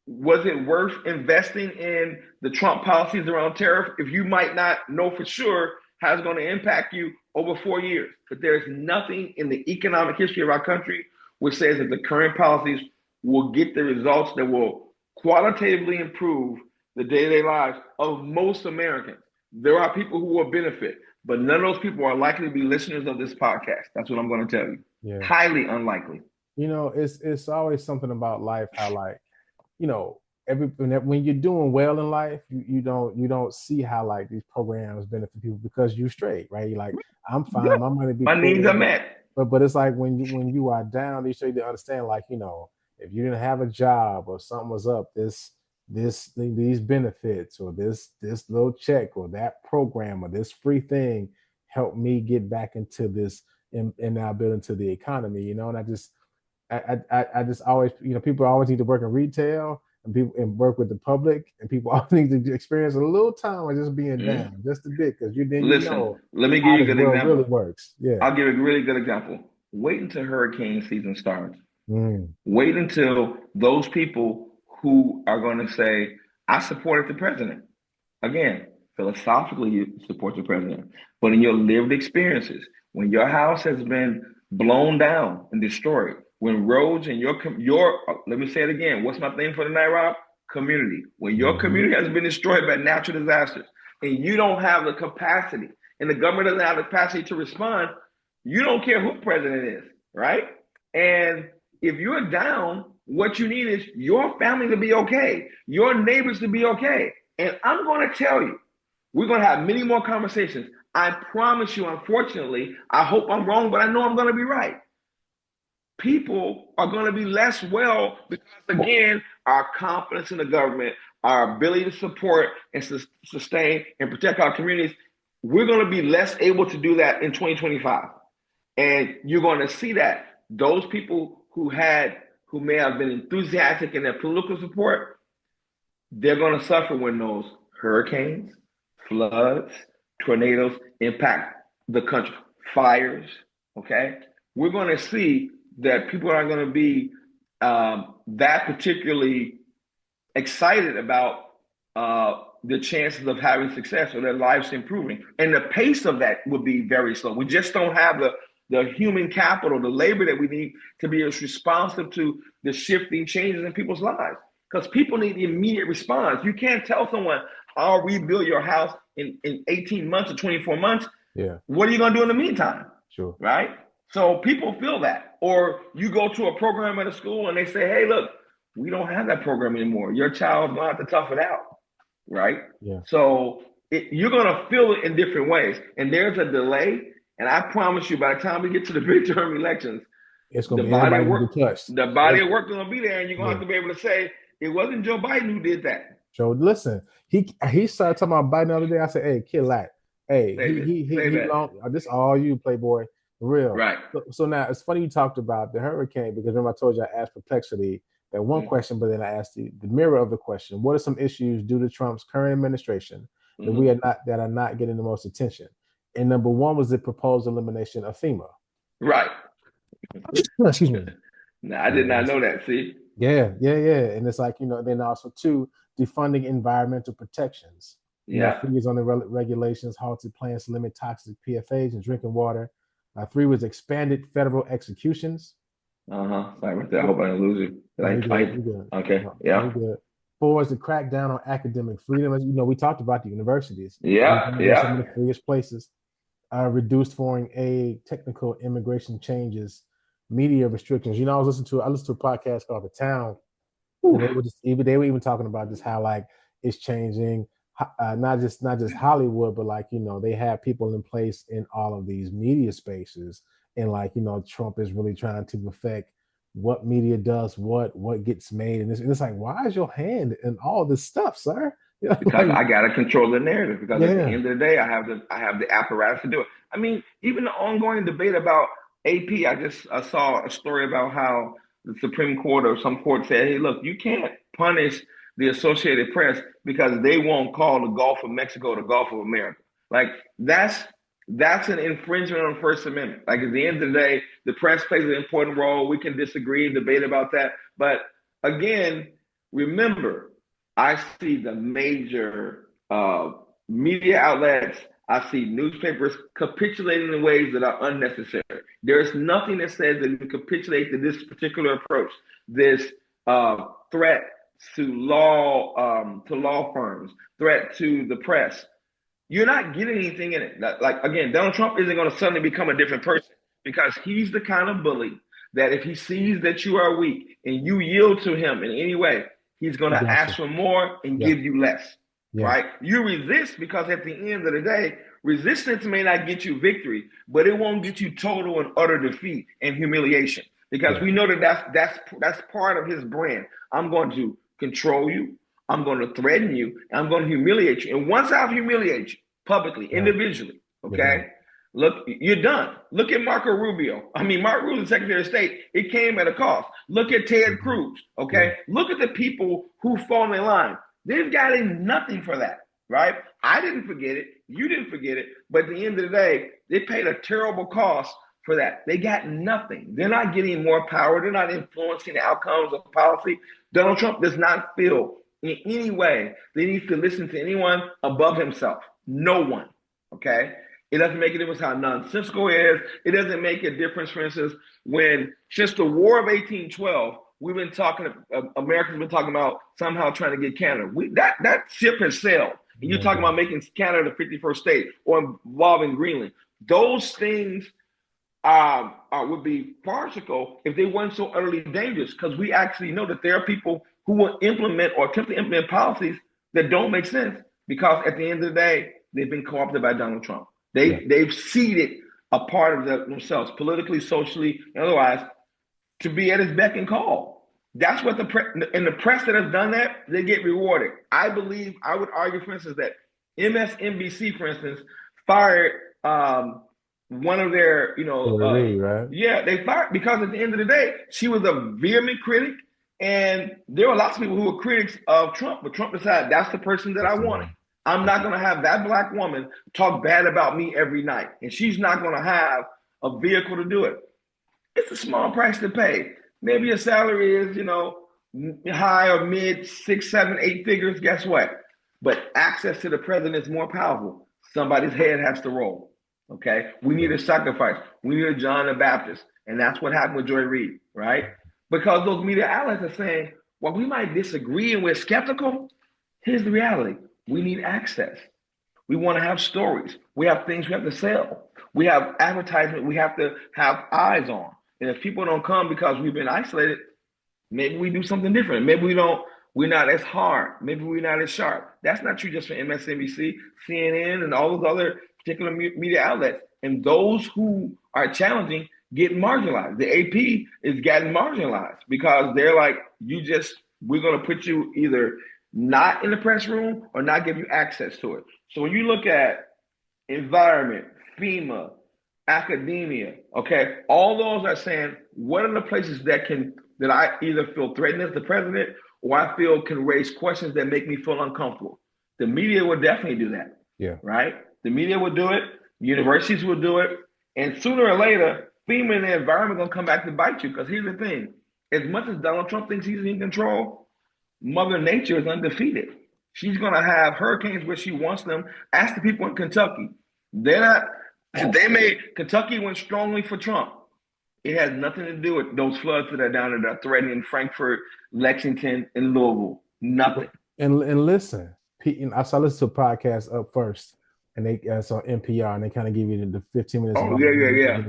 was it worth investing in the Trump policies around tariff if you might not know for sure how it's going to impact you over 4 years? But there's nothing in the economic history of our country which says that the current policies will get the results that will qualitatively improve the day-to-day lives of most Americans. There are people who will benefit, but none of those people are likely to be listeners of this podcast. That's what I'm going to tell you. Yeah. Highly unlikely. You know, it's always something about life, how, like, you know, when you're doing well in life, you don't see how, like, these programs benefit people because you're straight, right? You're like, I'm fine, my money be my needs are met. But it's like when you are down, they show you to understand, like, you know, if you didn't have a job or something was up, these benefits or this little check or that program or this free thing helped me get back into this and now build into the economy, you know. And I just always, you know, people always need to work in retail and work with the public, and people always need to experience a little time of just being down just a bit, because you know. Let me give you a good example. Really works. Yeah, I'll give a really good example. Wait until hurricane season starts. Wait until those people who are going to say, I supported the president. Again, philosophically, you support the president, but in your lived experiences, when your house has been blown down and destroyed, when roads in your let me say it again, what's my thing for the night, Rob? Community. When your community has been destroyed by natural disasters and you don't have the capacity and the government doesn't have the capacity to respond, you don't care who president is, right? And if you're down, what you need is your family to be okay, your neighbors to be okay. And I'm going to tell you, we're going to have many more conversations. I promise you, unfortunately, I hope I'm wrong, but I know I'm going to be right. People are going to be less well because, again, our confidence in the government, our ability to support and sustain and protect our communities, we're going to be less able to do that in 2025. And you're going to see that those people who may have been enthusiastic in their political support, they're going to suffer when those hurricanes, floods, tornadoes impact the country, fires. Okay, we're going to see that people aren't going to be that particularly excited about the chances of having success or their lives improving. And the pace of that would be very slow. We just don't have the human capital, the labor that we need to be as responsive to the shifting changes in people's lives. Because people need immediate response. You can't tell someone, I'll rebuild your house in 18 months or 24 months. Yeah. What are you going to do in the meantime? Sure. Right? So people feel that. Or you go to a program at a school and they say, hey, look, we don't have that program anymore. Your child's going to have to tough it out. Right? Yeah. So you're going to feel it in different ways. And there's a delay. And I promise you, by the time we get to the midterm elections, it's going to be everybody will be touched. The body of work is going to be there. And you're going to have to be able to say, it wasn't Joe Biden who did that. So listen, he started talking about Biden the other day. I said, hey, kid, like, hey, he long, this all you, Playboy, for real. Right. So now it's funny you talked about the hurricane, because remember I told you I asked Perplexity that one question, but then I asked the mirror of the question: what are some issues due to Trump's current administration that are not getting the most attention? And number one was the proposed elimination of FEMA. Right. Excuse me. No, I did not know that. See. Yeah. And it's like, then also two, defunding environmental protections. Figures on the regulations, halted plans to limit toxic PFAs in drinking water. 3 was expanded federal executions. Sorry about that. I hope I don't lose you. Okay. Yeah. 4 is the crackdown on academic freedom. As we talked about the universities. Yeah. Some of the freest places. Reduced foreign aid, technical immigration changes, media restrictions. I listened to a podcast called The Town. And they were even talking about just how like it's changing, not just Hollywood, but like they have people in place in all of these media spaces, and like Trump is really trying to affect what media does, what gets made, and it's like, why is your hand in all this stuff, sir? Because I gotta control the narrative. Because at the end of the day, I have the apparatus to do it. I mean, even the ongoing debate about AP. I saw a story about how the Supreme Court or some court said, hey, look, you can't punish the Associated Press because they won't call the Gulf of Mexico the Gulf of America. Like that's an infringement on the First Amendment. Like at the end of the day, the press plays an important role. We can disagree and debate about that. But again, remember, I see the major media outlets, I see newspapers capitulating in ways that are unnecessary. There's nothing that says that you capitulate to this particular approach, this threat to law firms, threat to the press. You're not getting anything in it. Like again, Donald Trump isn't going to suddenly become a different person, because he's the kind of bully that if he sees that you are weak and you yield to him in any way, he's going to ask for more and give you less. Right? You resist because at the end of the day, resistance may not get you victory, but it won't get you total and utter defeat and humiliation. Because we know that's part of his brand. I'm going to control you. I'm going to threaten you. And I'm going to humiliate you. And once I've humiliated you publicly, individually, look, you're done. Look at Marco Rubio. I mean, Marco Rubio, the Secretary of State, it came at a cost. Look at Ted Cruz. Look at the people who fall in line. They've gotten nothing for that, right? I didn't forget it. You didn't forget it. But at the end of the day, they paid a terrible cost for that. They got nothing. They're not getting more power. They're not influencing the outcomes of policy. Donald Trump does not feel in any way that he needs to listen to anyone above himself. No one, okay? It doesn't make a difference how nonsensical it is. It doesn't make a difference, for instance, since the War of 1812, Americans have been talking about somehow trying to get Canada. That ship has sailed. And you're talking about making Canada the 51st state or involving Greenland. Those things would be farcical if they weren't so utterly dangerous, because we actually know that there are people who will implement or attempt to implement policies that don't make sense, because at the end of the day, they've been co-opted by Donald Trump. They've ceded a part of themselves, politically, socially, and otherwise, to be at his beck and call. That's what the press that has done that, they get rewarded. I would argue, for instance, that MSNBC, for instance, fired one of their, right? They fired because at the end of the day, she was a vehement critic And there were lots of people who were critics of Trump, but Trump decided that's the person that I wanted. I'm not going to have that black woman talk bad about me every night. And she's not going to have a vehicle to do it. It's a small price to pay. Maybe your salary is, high or mid 6, 7, 8 figures. Guess what? But access to the president is more powerful. Somebody's head has to roll. Okay? We need a sacrifice. We need a John the Baptist. And that's what happened with Joy Reid, right? Because those media outlets are saying, well, we might disagree and we're skeptical. Here's the reality. We need access. We want to have stories. We have things we have to sell. We have advertisement we have to have eyes on. And if people don't come because we've been isolated, maybe we do something different. Maybe we're not as hard. Maybe we're not as sharp. That's not true just for MSNBC, CNN, and all those other particular media outlets. And those who are challenging get marginalized. The AP is getting marginalized because they're like, we're going to put you either not in the press room or not give you access to it. So when you look at environment, FEMA, academia, okay, all those are saying, what are the places that I either feel threatened as the president or I feel can raise questions that make me feel uncomfortable? The media will definitely do that. Yeah. Right? The media will do it. Universities will do it. And sooner or later, FEMA and the environment are going to come back to bite you. Because here's the thing. As much as Donald Trump thinks he's in control, Mother Nature is undefeated. She's going to have hurricanes where she wants them. Ask the people in Kentucky. Kentucky went strongly for Trump. It has nothing to do with those floods that are down there that are threatening Frankfurt, Lexington, and Louisville. Nothing. And listen, I listened to a podcast up first, and it's on NPR, and they kind of give you the 15 minutes. Oh, yeah.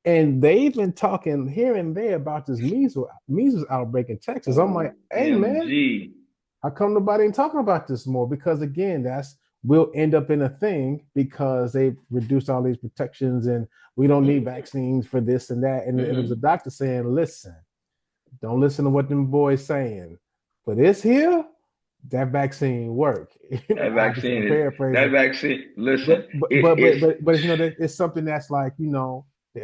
And they've been talking here and there about this measles outbreak in Texas. I'm like, hey, man, how come nobody ain't talking about this more? Because again, will end up in a thing because they've reduced all these protections and we don't need vaccines for this and that. And it was a doctor saying, listen, don't listen to what them boys saying. For this here, that vaccine work. That vaccine, listen. But it's something that's like,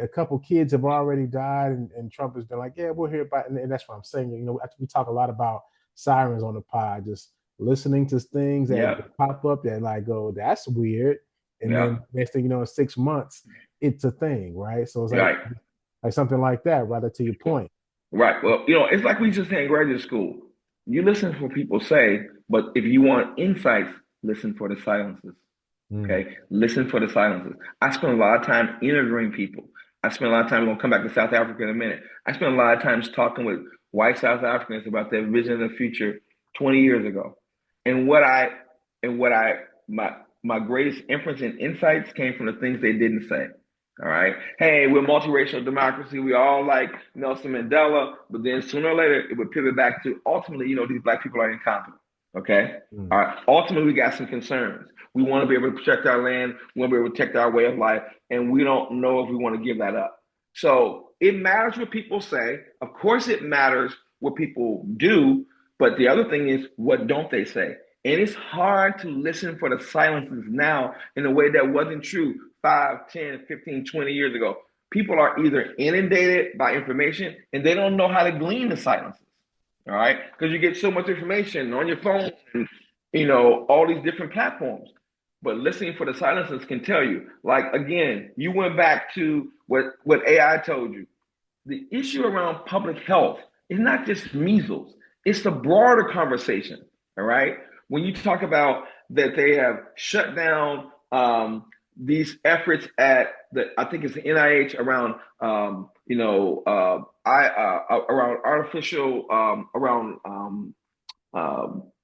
a couple kids have already died and Trump has been like, yeah, we'll hear about it. And that's what I'm saying. We talk a lot about sirens on the pod, just listening to things that pop up that like go, that's weird. And then next thing you know, in 6 months, it's a thing, right? So it's like something like that, rather to your point. Right. Well, it's like we just say in graduate school. You listen for what people say, but if you want insights, listen for the silences. Okay? Listen for the silences. I spend a lot of time interviewing people. I spend a lot of time, we're going to come back to South Africa in a minute. I spend a lot of times talking with white South Africans about their vision of the future 20 years ago. And my greatest inference and insights came from the things they didn't say. All right. Hey, we're multiracial democracy. We all like Nelson Mandela, but then sooner or later it would pivot back to ultimately, these black people are incompetent. Okay. All right. Ultimately, we got some concerns. We want to be able to protect our land. We want to be able to protect our way of life. And we don't know if we want to give that up. So it matters what people say. Of course, it matters what people do. But the other thing is, what don't they say? And it's hard to listen for the silences now in a way that wasn't true 5, 10, 15, 20 years ago. People are either inundated by information and they don't know how to glean the silences. All right. Because you get so much information on your phone and, all these different platforms. But listening for the silences can tell you, like, again, you went back to what AI told you. The issue around public health is not just measles. It's the broader conversation. All right. When you talk about that they have shut down these efforts at I think it's the NIH around, around artificial,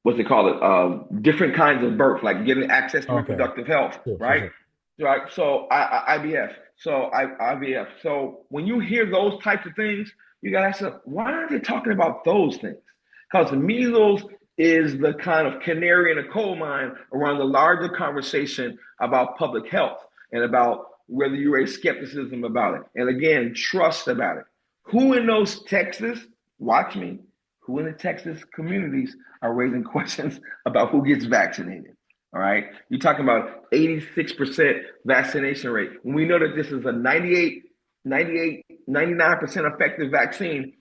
what's it called? Different kinds of birth, like getting access to reproductive health, right? Sure. Right. So IVF. IVF. So when you hear those types of things, you gotta ask yourself, why aren't they talking about those things? Because measles is the kind of canary in a coal mine around the larger conversation about public health and about whether you raise skepticism about it. And again, trust about it. Who in those Texas, watch me, who in the Texas communities are raising questions about who gets vaccinated? All right. You're talking about 86% vaccination rate. When we know that this is a 99% effective vaccine,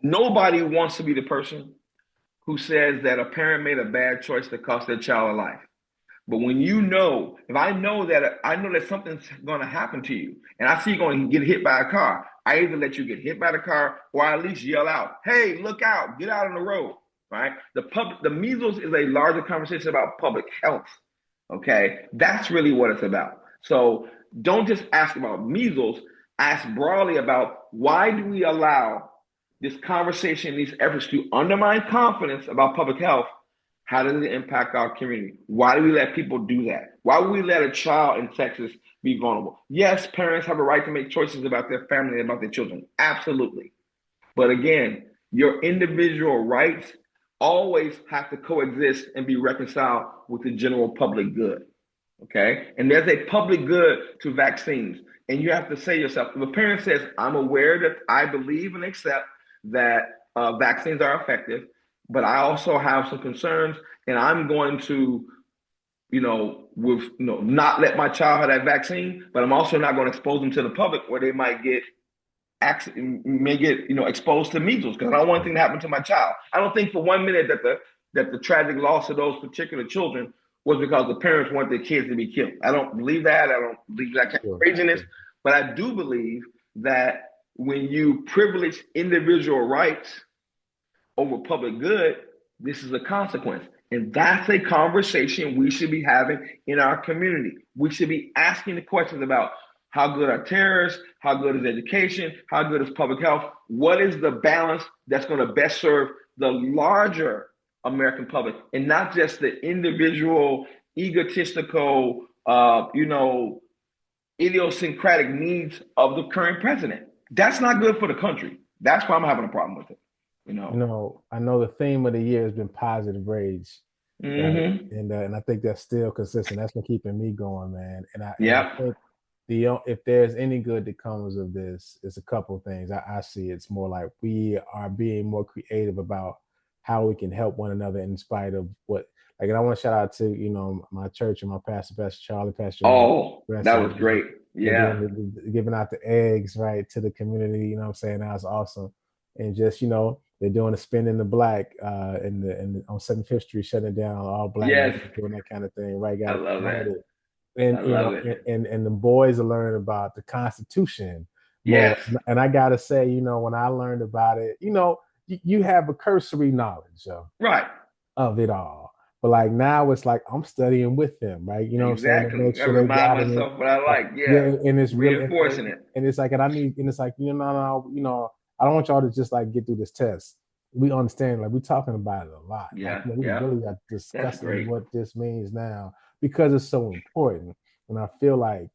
Nobody wants to be the person who says that a parent made a bad choice that cost their child a life. But when if I know that something's going to happen to you, and I see you going to get hit by a car, I either let you get hit by the car, or I at least yell out, "Hey, look out! Get out on the road!" Right? The measles is a larger conversation about public health. Okay, that's really what it's about. So don't just ask about measles. Ask broadly about why do we allow this conversation, these efforts to undermine confidence about public health. How does it impact our community? Why do we let people do that? Why would we let a child in Texas be vulnerable? Yes, parents have a right to make choices about their family and about their children. Absolutely. But again, your individual rights always have to coexist and be reconciled with the general public good. Okay? And there's a public good to vaccines. And you have to say to yourself, if a parent says, I'm aware that I believe and accept that vaccines are effective, but I also have some concerns, and I'm going to, not let my child have that vaccine, but I'm also not going to expose them to the public where they might get exposed to measles, because I don't want anything to happen to my child. I don't think for 1 minute that the tragic loss of those particular children was because the parents want their kids to be killed. I don't believe that. I don't believe that kind of craziness. But I do believe that when you privilege individual rights over public good, this is a consequence. And that's a conversation we should be having in our community. We should be asking the questions about how good are tariffs, how good is education, how good is public health, what is the balance that's going to best serve the larger American public, and not just the individual, egotistical, idiosyncratic needs of the current president. That's not good for the country. That's why I'm having a problem with it. I know the theme of the year has been positive rage, right? And I think that's still consistent. That's been keeping me going, man. And I think if there's any good that comes of this, it's a couple of things. I see it's more like we are being more creative about how we can help one another in spite of what. Like, and I want to shout out to my church and my pastor, Pastor Charlie, Pastor. Oh, that was great. Yeah, giving out the eggs right to the community. You know what I'm saying? That was awesome. And just they're doing a spin in the black on 75th Street, shutting down all black, doing that kind of thing. Right, guys? I love that. And and the boys are learning about the Constitution. Yes. More. And I gotta say, when I learned about it, you have a cursory knowledge of it all. But like now it's like I'm studying with them, right? You know exactly. what I'm saying? To make sure I remind myself what I like. Yeah. And it's reinforcing it. And it's like, it's like, I don't want y'all to just like get through this test. We understand, like we're talking about it a lot. Yeah. Like, we really are discussing what this means now because it's so important. And I feel like,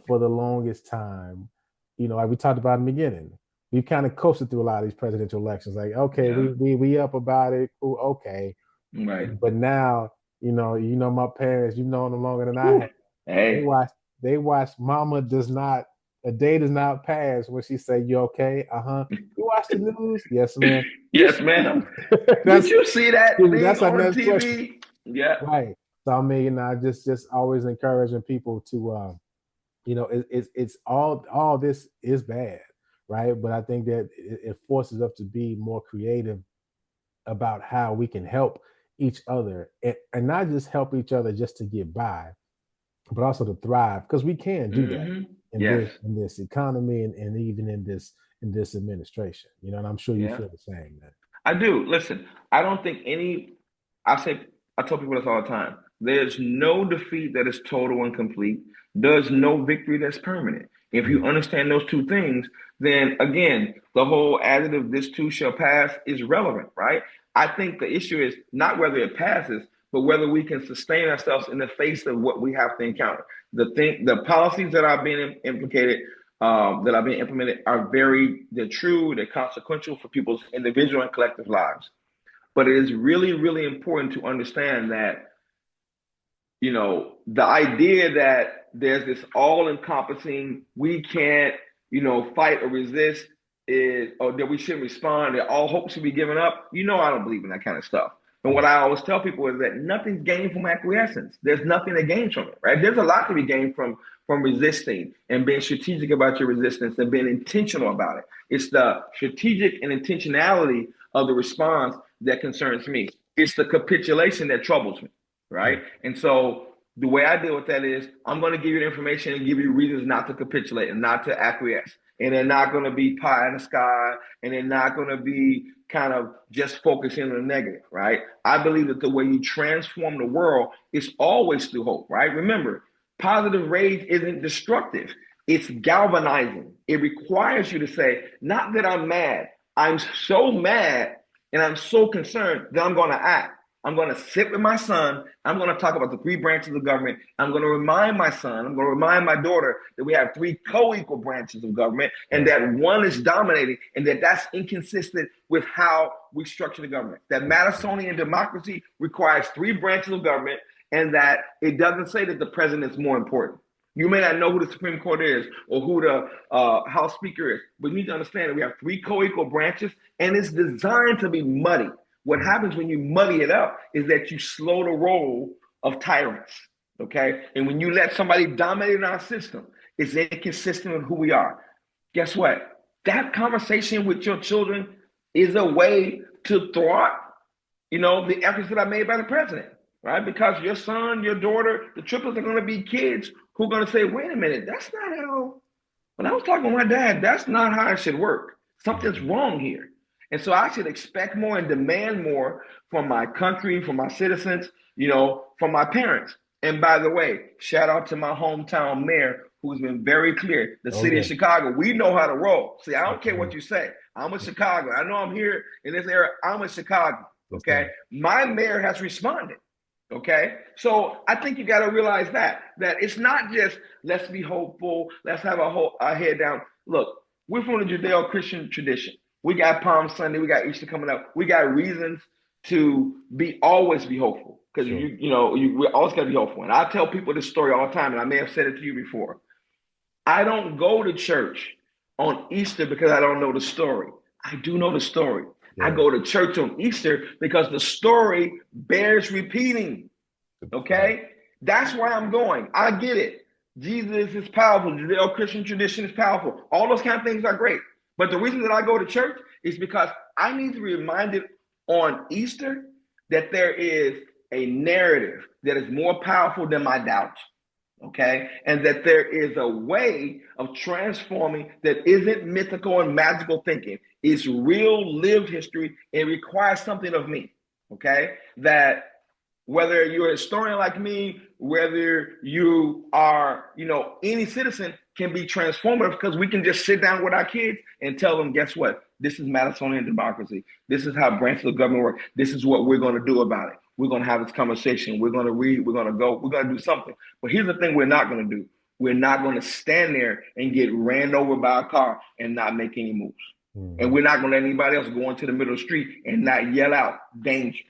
for the longest time, like we talked about in the beginning, we kind of coasted through a lot of these presidential elections. Like, okay, we up about it. Ooh, okay. Right. But now, my parents, them longer than I have. Hey. They watch Mama a day does not pass when she say, "You okay?" You watch the news? Yes, ma'am. Yes, ma'am. Did you see that thing that's on next TV? Question. Yeah. Right. So I mean, just always encouraging people to, it's all this is bad, right? But I think that it forces us to be more creative about how we can help each other and not just help each other just to get by, but also to thrive, because we can do that in this economy and even in this administration, and I'm sure you feel the same, man. I do. Listen, I don't think I tell people this all the time. There's no defeat that is total and complete. There's no victory that's permanent. If you understand those two things, then again, the whole adjective "this too shall pass" is relevant, right? I think the issue is not whether it passes, but whether we can sustain ourselves in the face of what we have to encounter. The policies that are being implemented they're true, they're consequential for people's individual and collective lives. But it is really, really important to understand that, the idea that there's this all-encompassing, we can't, fight or resist, or that we shouldn't respond, that all hope should be given up. I don't believe in that kind of stuff. And what I always tell people is that nothing's gained from acquiescence. There's nothing that gains from it, right? There's a lot to be gained from resisting and being strategic about your resistance and being intentional about it. It's the strategic and intentionality of the response that concerns me. It's the capitulation that troubles me, right? And so the way I deal with that is I'm going to give you the information and give you reasons not to capitulate and not to acquiesce. And they're not going to be pie in the sky, and they're not going to be kind of just focusing on the negative, right? I believe that the way you transform the world is always through hope, right? Remember, positive rage isn't destructive. It's galvanizing. It requires you to say, not that I'm mad. I'm so mad and I'm so concerned that I'm going to act. I'm going to sit with my son. I'm going to talk about the 3 branches of government. I'm going to remind my son, I'm going to remind my daughter that we have 3 co-equal branches of government and that one is dominating and that's inconsistent with how we structure the government. That Madisonian democracy requires 3 branches of government and that it doesn't say that the president is more important. You may not know who the Supreme Court is or who the House Speaker is, but you need to understand that we have 3 co-equal branches and it's designed to be muddy. What happens when you muddy it up is that you slow the roll of tyrants, okay? And when you let somebody dominate our system, it's inconsistent with who we are. Guess what? That conversation with your children is a way to thwart, the efforts that are made by the president, right? Because your son, your daughter, the triplets are going to be kids who are going to say, wait a minute, that's not how, when I was talking to my dad, that's not how it should work. Something's wrong here. And so I should expect more and demand more from my country, from my citizens, from my parents. And by the way, shout out to my hometown mayor, who's been very clear. The city of Chicago, we know how to roll. See, I don't care what you say. I'm a Chicago. I know I'm here in this area. I'm a Chicago. Okay. My mayor has responded. Okay. So I think you got to realize that it's not just let's be hopeful. Let's have our head down. Look, we're from the Judeo-Christian tradition. We got Palm Sunday. We got Easter coming up. We got reasons to always be hopeful because we always got to be hopeful. And I tell people this story all the time, and I may have said it to you before. I don't go to church on Easter because I don't know the story. I do know the story. Yeah. I go to church on Easter because the story bears repeating. Okay, that's why I'm going. I get it. Jesus is powerful. Judeo-Christian tradition is powerful. All those kind of things are great. But the reason that I go to church is because I need to be reminded on Easter that there is a narrative that is more powerful than my doubts, okay? And that there is a way of transforming that isn't mythical and magical thinking. It's real lived history and requires something of me, okay? That whether you're a historian like me, whether you are, any citizen can be transformative because we can just sit down with our kids and tell them, guess what? This is Madisonian democracy. This is how branches of government work. This is what we're going to do about it. We're going to have this conversation. We're going to read. We're going to go. We're going to do something. But here's the thing we're not going to do. We're not going to stand there and get ran over by a car and not make any moves. Mm-hmm. And we're not going to let anybody else go into the middle of the street and not yell out danger.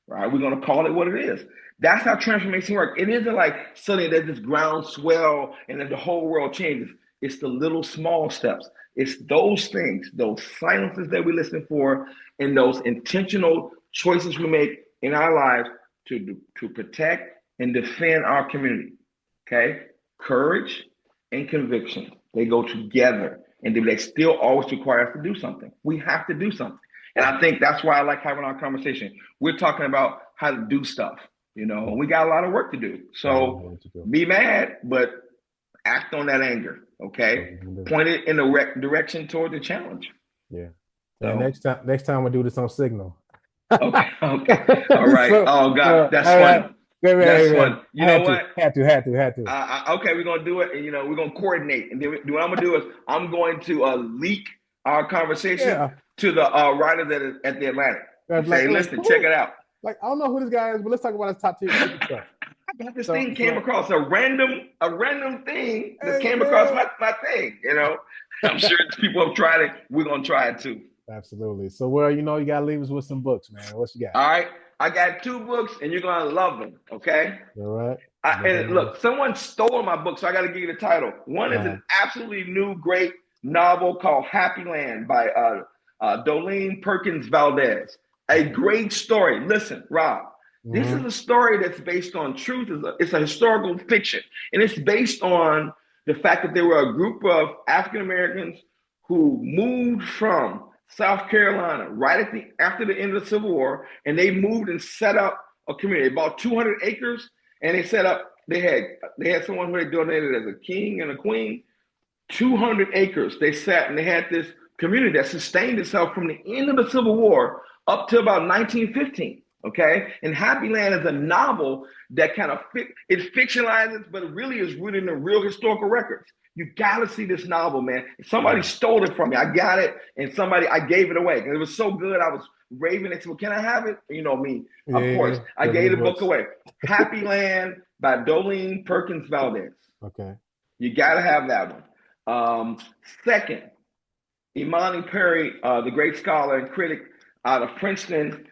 Right? We're going to call it what it is. That's how transformation works. It isn't like suddenly there's this groundswell and then the whole world changes. It's the little small steps. It's those things, those silences that we listen for, and those intentional choices we make in our lives to protect and defend our community. Okay? Courage and conviction, they go together, and they still always require us to do something. We have to do something. And I think that's why I like having our conversation. We're talking about how to do stuff. We got a lot of work to do. So be mad, but act on that anger. Okay. Point it in the direction toward the challenge. Yeah. So, next time we do this on Signal. Okay. All right. Oh God, that's fun. That's fun. You know what? Had to. Okay, we're gonna do it, and we're gonna coordinate. And then what I'm gonna do is I'm going to leak our conversation to the writer at the Atlantic. Say, listen, check it out. Like, I don't know who this guy is, but let's talk about his top tier stuff. This thing came across a random thing that came across my thing. I'm sure people have tried it. We're gonna try it too. Absolutely. So, you gotta leave us with some books, man. What you got? All right, I got 2 books, and you're gonna love them. Okay. All right. And look, someone stole my book, so I got to give you the title. One is an absolutely new, great novel called Happy Land by Dolene Perkins Valdez. A great story. Listen, Rob, this is a story that's based on truth. It's a historical fiction. And it's based on the fact that there were a group of African Americans who moved from South Carolina right after the end of the Civil War, and they moved and set up a community. They bought 200 acres, and they had someone who they donated as a king and a queen. 200 acres. They sat and they had this community that sustained itself from the end of the Civil War up to about 1915. Okay, and Happy Land is a novel that kind of it fictionalizes, but it really is rooted in the real historical records. You got to see this novel, man. Somebody stole it from me. I got it, and I gave it away because it was so good. I was raving it. Well, can I have it? You know me, of course. I gave the book away. Happy Land by Dolene Perkins Valdez. Okay, you got to have that one. Second, Imani Perry, the great scholar and critic out of Princeton.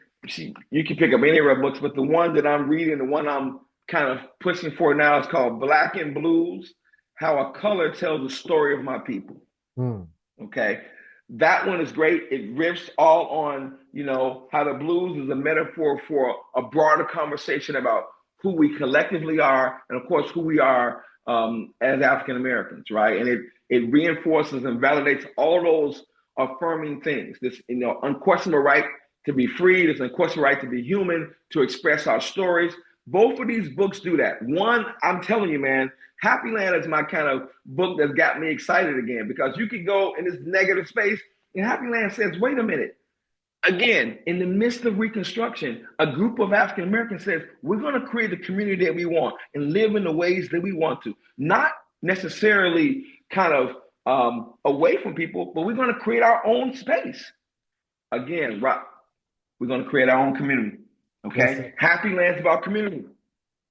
You can pick up any of her books, but the one that I'm reading, the one I'm kind of pushing for now, is called Black and Blues: How a Color Tells the Story of My People. Okay, that one is great. It riffs all on, how the blues is a metaphor for a broader conversation about who we collectively are, and of course who we are as African Americans, right? And it reinforces and validates all those affirming things. This, unquestionable right to be free, this unquestionable right to be human, to express our stories. Both of these books do that. One, I'm telling you, man, Happy Land is my kind of book that's got me excited again, because you can go in this negative space, and Happy Land says, wait a minute. Again, in the midst of Reconstruction, a group of African Americans says, we're going to create the community that we want and live in the ways that we want to. Not necessarily kind of away from people, but we're going to create our own space. Again, we're going to create our own community. Okay. Yes, Happy Land's about community.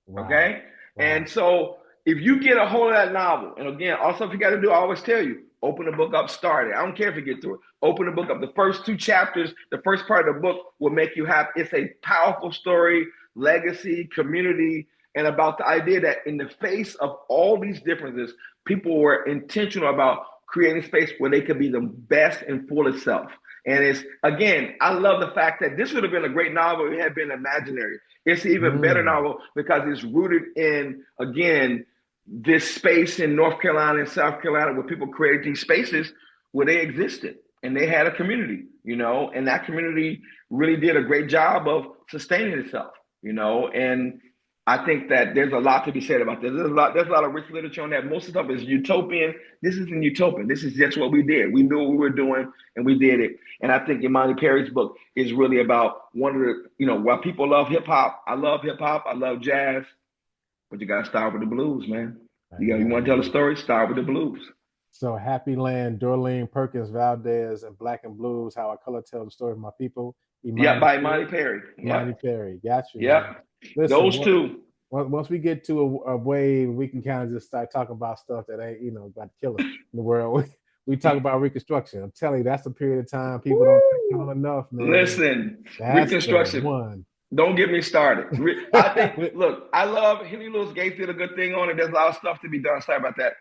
Wow. Okay. Wow. And so if you get a hold of that novel, and again, all stuff you got to do, I always tell you, open the book up, start it. I don't care if you get through it. Open the book up. The first 2 chapters, the first part of the book will make you happy. It's a powerful story, legacy, community, and about the idea that in the face of all these differences, people were intentional about creating space where they could be the best and fullest self. And it's, again, I love the fact that this would have been a great novel if it had been imaginary. It's an even better novel because it's rooted in, again, this space in North Carolina and South Carolina where people created these spaces where they existed and they had a community, and that community really did a great job of sustaining itself, and I think that there's a lot to be said about this. There's a lot of rich literature on that. Most of the stuff is utopian. This isn't utopian. This is just what we did. We knew what we were doing and we did it. And I think Imani Perry's book is really about one of the, while people love hip hop, I love hip hop, I love jazz, but you got to start with the blues, man. You want to tell a story? Start with the blues. So Happy Land, Dorleen Perkins Valdez, and Black and Blues: How a Color Tells the Story of My People. By Imani Perry. Imani Perry. Got you. Yeah. Listen, those two. Once we get to a way we can kind of just start talking about stuff that ain't, about to kill us in the world. We talk about Reconstruction. I'm telling you, that's a period of time people don't think about enough, man. Listen, that's Reconstruction. Don't get me started. I think, look, I love Henry Louis Gates did a good thing on it. There's a lot of stuff to be done. Sorry about that.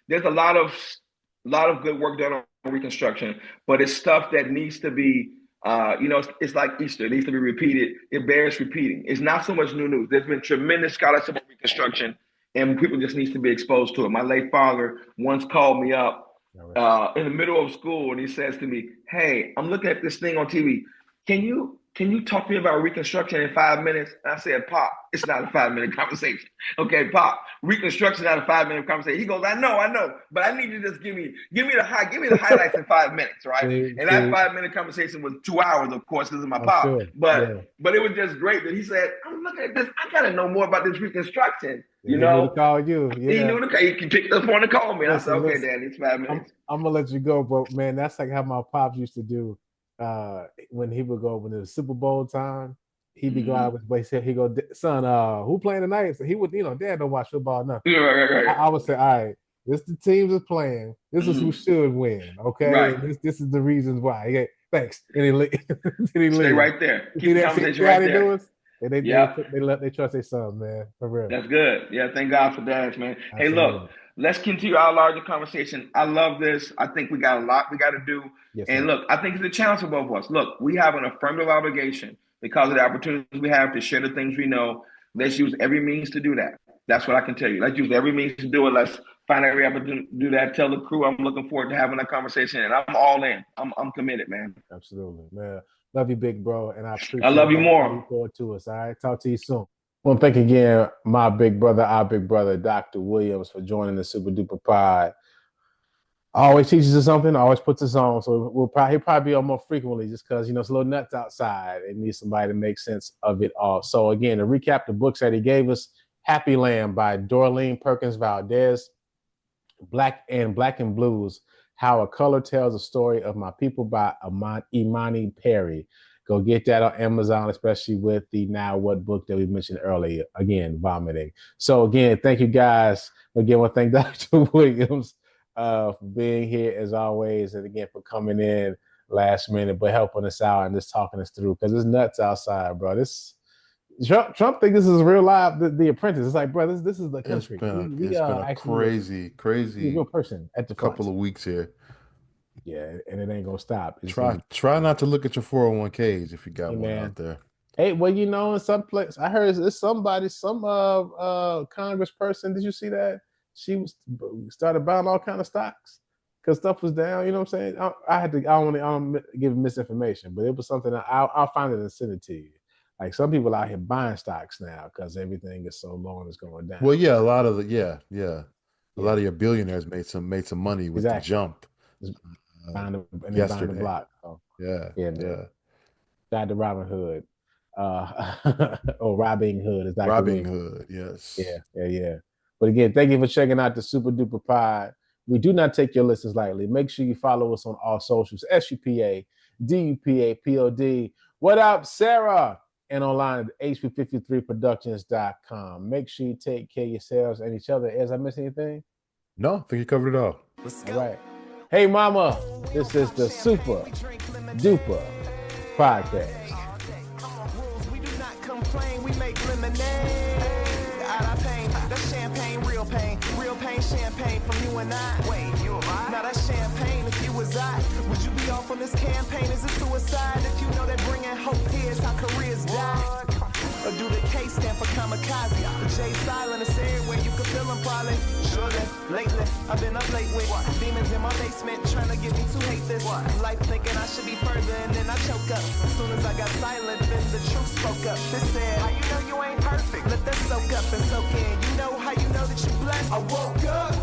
There's a lot of good work done on Reconstruction, but it's stuff that needs to be, it's like Easter. It needs to be repeated. It bears repeating. It's not so much new news. There's been tremendous scholarship on Reconstruction, and people just needs to be exposed to it. My late father once called me up in the middle of school, and he says to me, "Hey, I'm looking at this thing on TV. Can you talk to me about Reconstruction in 5 minutes?" And I said, "Pop, it's not a 5-minute conversation." Okay, Pop, Reconstruction is not a 5-minute conversation. He goes, I know, but I need you to just give me the highlights in 5 minutes, right? And that 5-minute conversation was 2 hours, of course, this is my pop. Sure. But it was just great that he said, "I'm looking at this. I gotta know more about this Reconstruction." He knew to call you. Yeah. He knew he picked up the phone to call me. And I said, "Okay, Daddy, it's 5 minutes." I'm gonna let you go, but man, that's like how my pops used to do. When he would go when it was Super Bowl time, he'd be going out with his boy. He go, "Son, who playing tonight?" So he would, Dad don't watch football enough. Right. I would say, "All right, this the teams is playing. This is who should win. Okay, right. This is the reasons why." Thanks. And he leave. Stay right there. Keep the conversation right there. They trust their son, man. For real. That's good. Yeah, thank God for that, man. Absolutely. Hey, look, let's continue our larger conversation. I love this. I think we got a lot we got to do. Yes, and look, I think it's a challenge for both of us. Look, we have an affirmative obligation because of the opportunities we have to share the things we know. Let's use every means to do that. That's what I can tell you. Let's use every means to do it. Let's find every opportunity to do that. Tell the crew I'm looking forward to having that conversation, and I'm all in. I'm committed, man. Absolutely, man. Love you, big bro, and I love you more. Looking forward to us. All right, talk to you soon. Well, thank again, my big brother, our big brother, Dr. Williams, for joining the Super Duper Pod. Always teaches us something, always puts us on. So he'll probably be on more frequently just because, it's a little nuts outside and needs somebody to make sense of it all. So again, to recap the books that he gave us, Happy Land by Dorleen Perkins Valdez, Black and Blues, How a Color Tells a Story of My People by Imani Perry. Go get that on Amazon, especially with the Now What book that we mentioned earlier. Again, vomiting. So again, thank you guys. Again, I want to thank Dr. Williams for being here as always, and again for coming in last minute, but helping us out and just talking us through because it's nuts outside, bro. Trump thinks this is real life. The Apprentice. It's like, bro, this is the country. It's been a crazy real person at the couple of weeks here. Yeah, and it ain't gonna stop. Try not to look at your 401ks if you got one out there. Hey, well, in some place, I heard it's some congressperson. Did you see that? She started buying all kind of stocks because stuff was down. You know what I'm saying? I don't give misinformation, but it was something I'll find it and send it to you. Like some people out here buying stocks now because everything is so low and it's going down. Well, yeah, a lot of a lot of your billionaires made some money with the jump. Buying the block. So, yeah. Shout to Robin Hood. Robbing Hood. Is Robbing Hood, yes. Yeah. But again, thank you for checking out the Super Duper Pod. We do not take your listens lightly. Make sure you follow us on all socials, SUPA, DUPA, POD. What up, Sarah? And online at hp53productions.com. Make sure you take care of yourselves and each other. As I miss anything? No, I think you covered it all. All right. Hey, mama, this is the Super Duper Podcast. We do not complain, we make lemonade out of pain. That's champagne, real pain, champagne from you and I. Wait, you and I? Now that's champagne if you was I. Would you be off on this campaign? Is it suicide? If you know that bringing hope here is how careers die. Or do the K stand for kamikaze? The J silent is everywhere, you can feel them probably. Sure then, lately, I've been up late with demons in my basement trying to get me to hate this. Life thinking I should be further and then I choke up. As soon as I got silent, then the truth spoke up. This said, how you know you ain't perfect? Let that soak up and soak in. You know how you know that you're blessed? I woke up.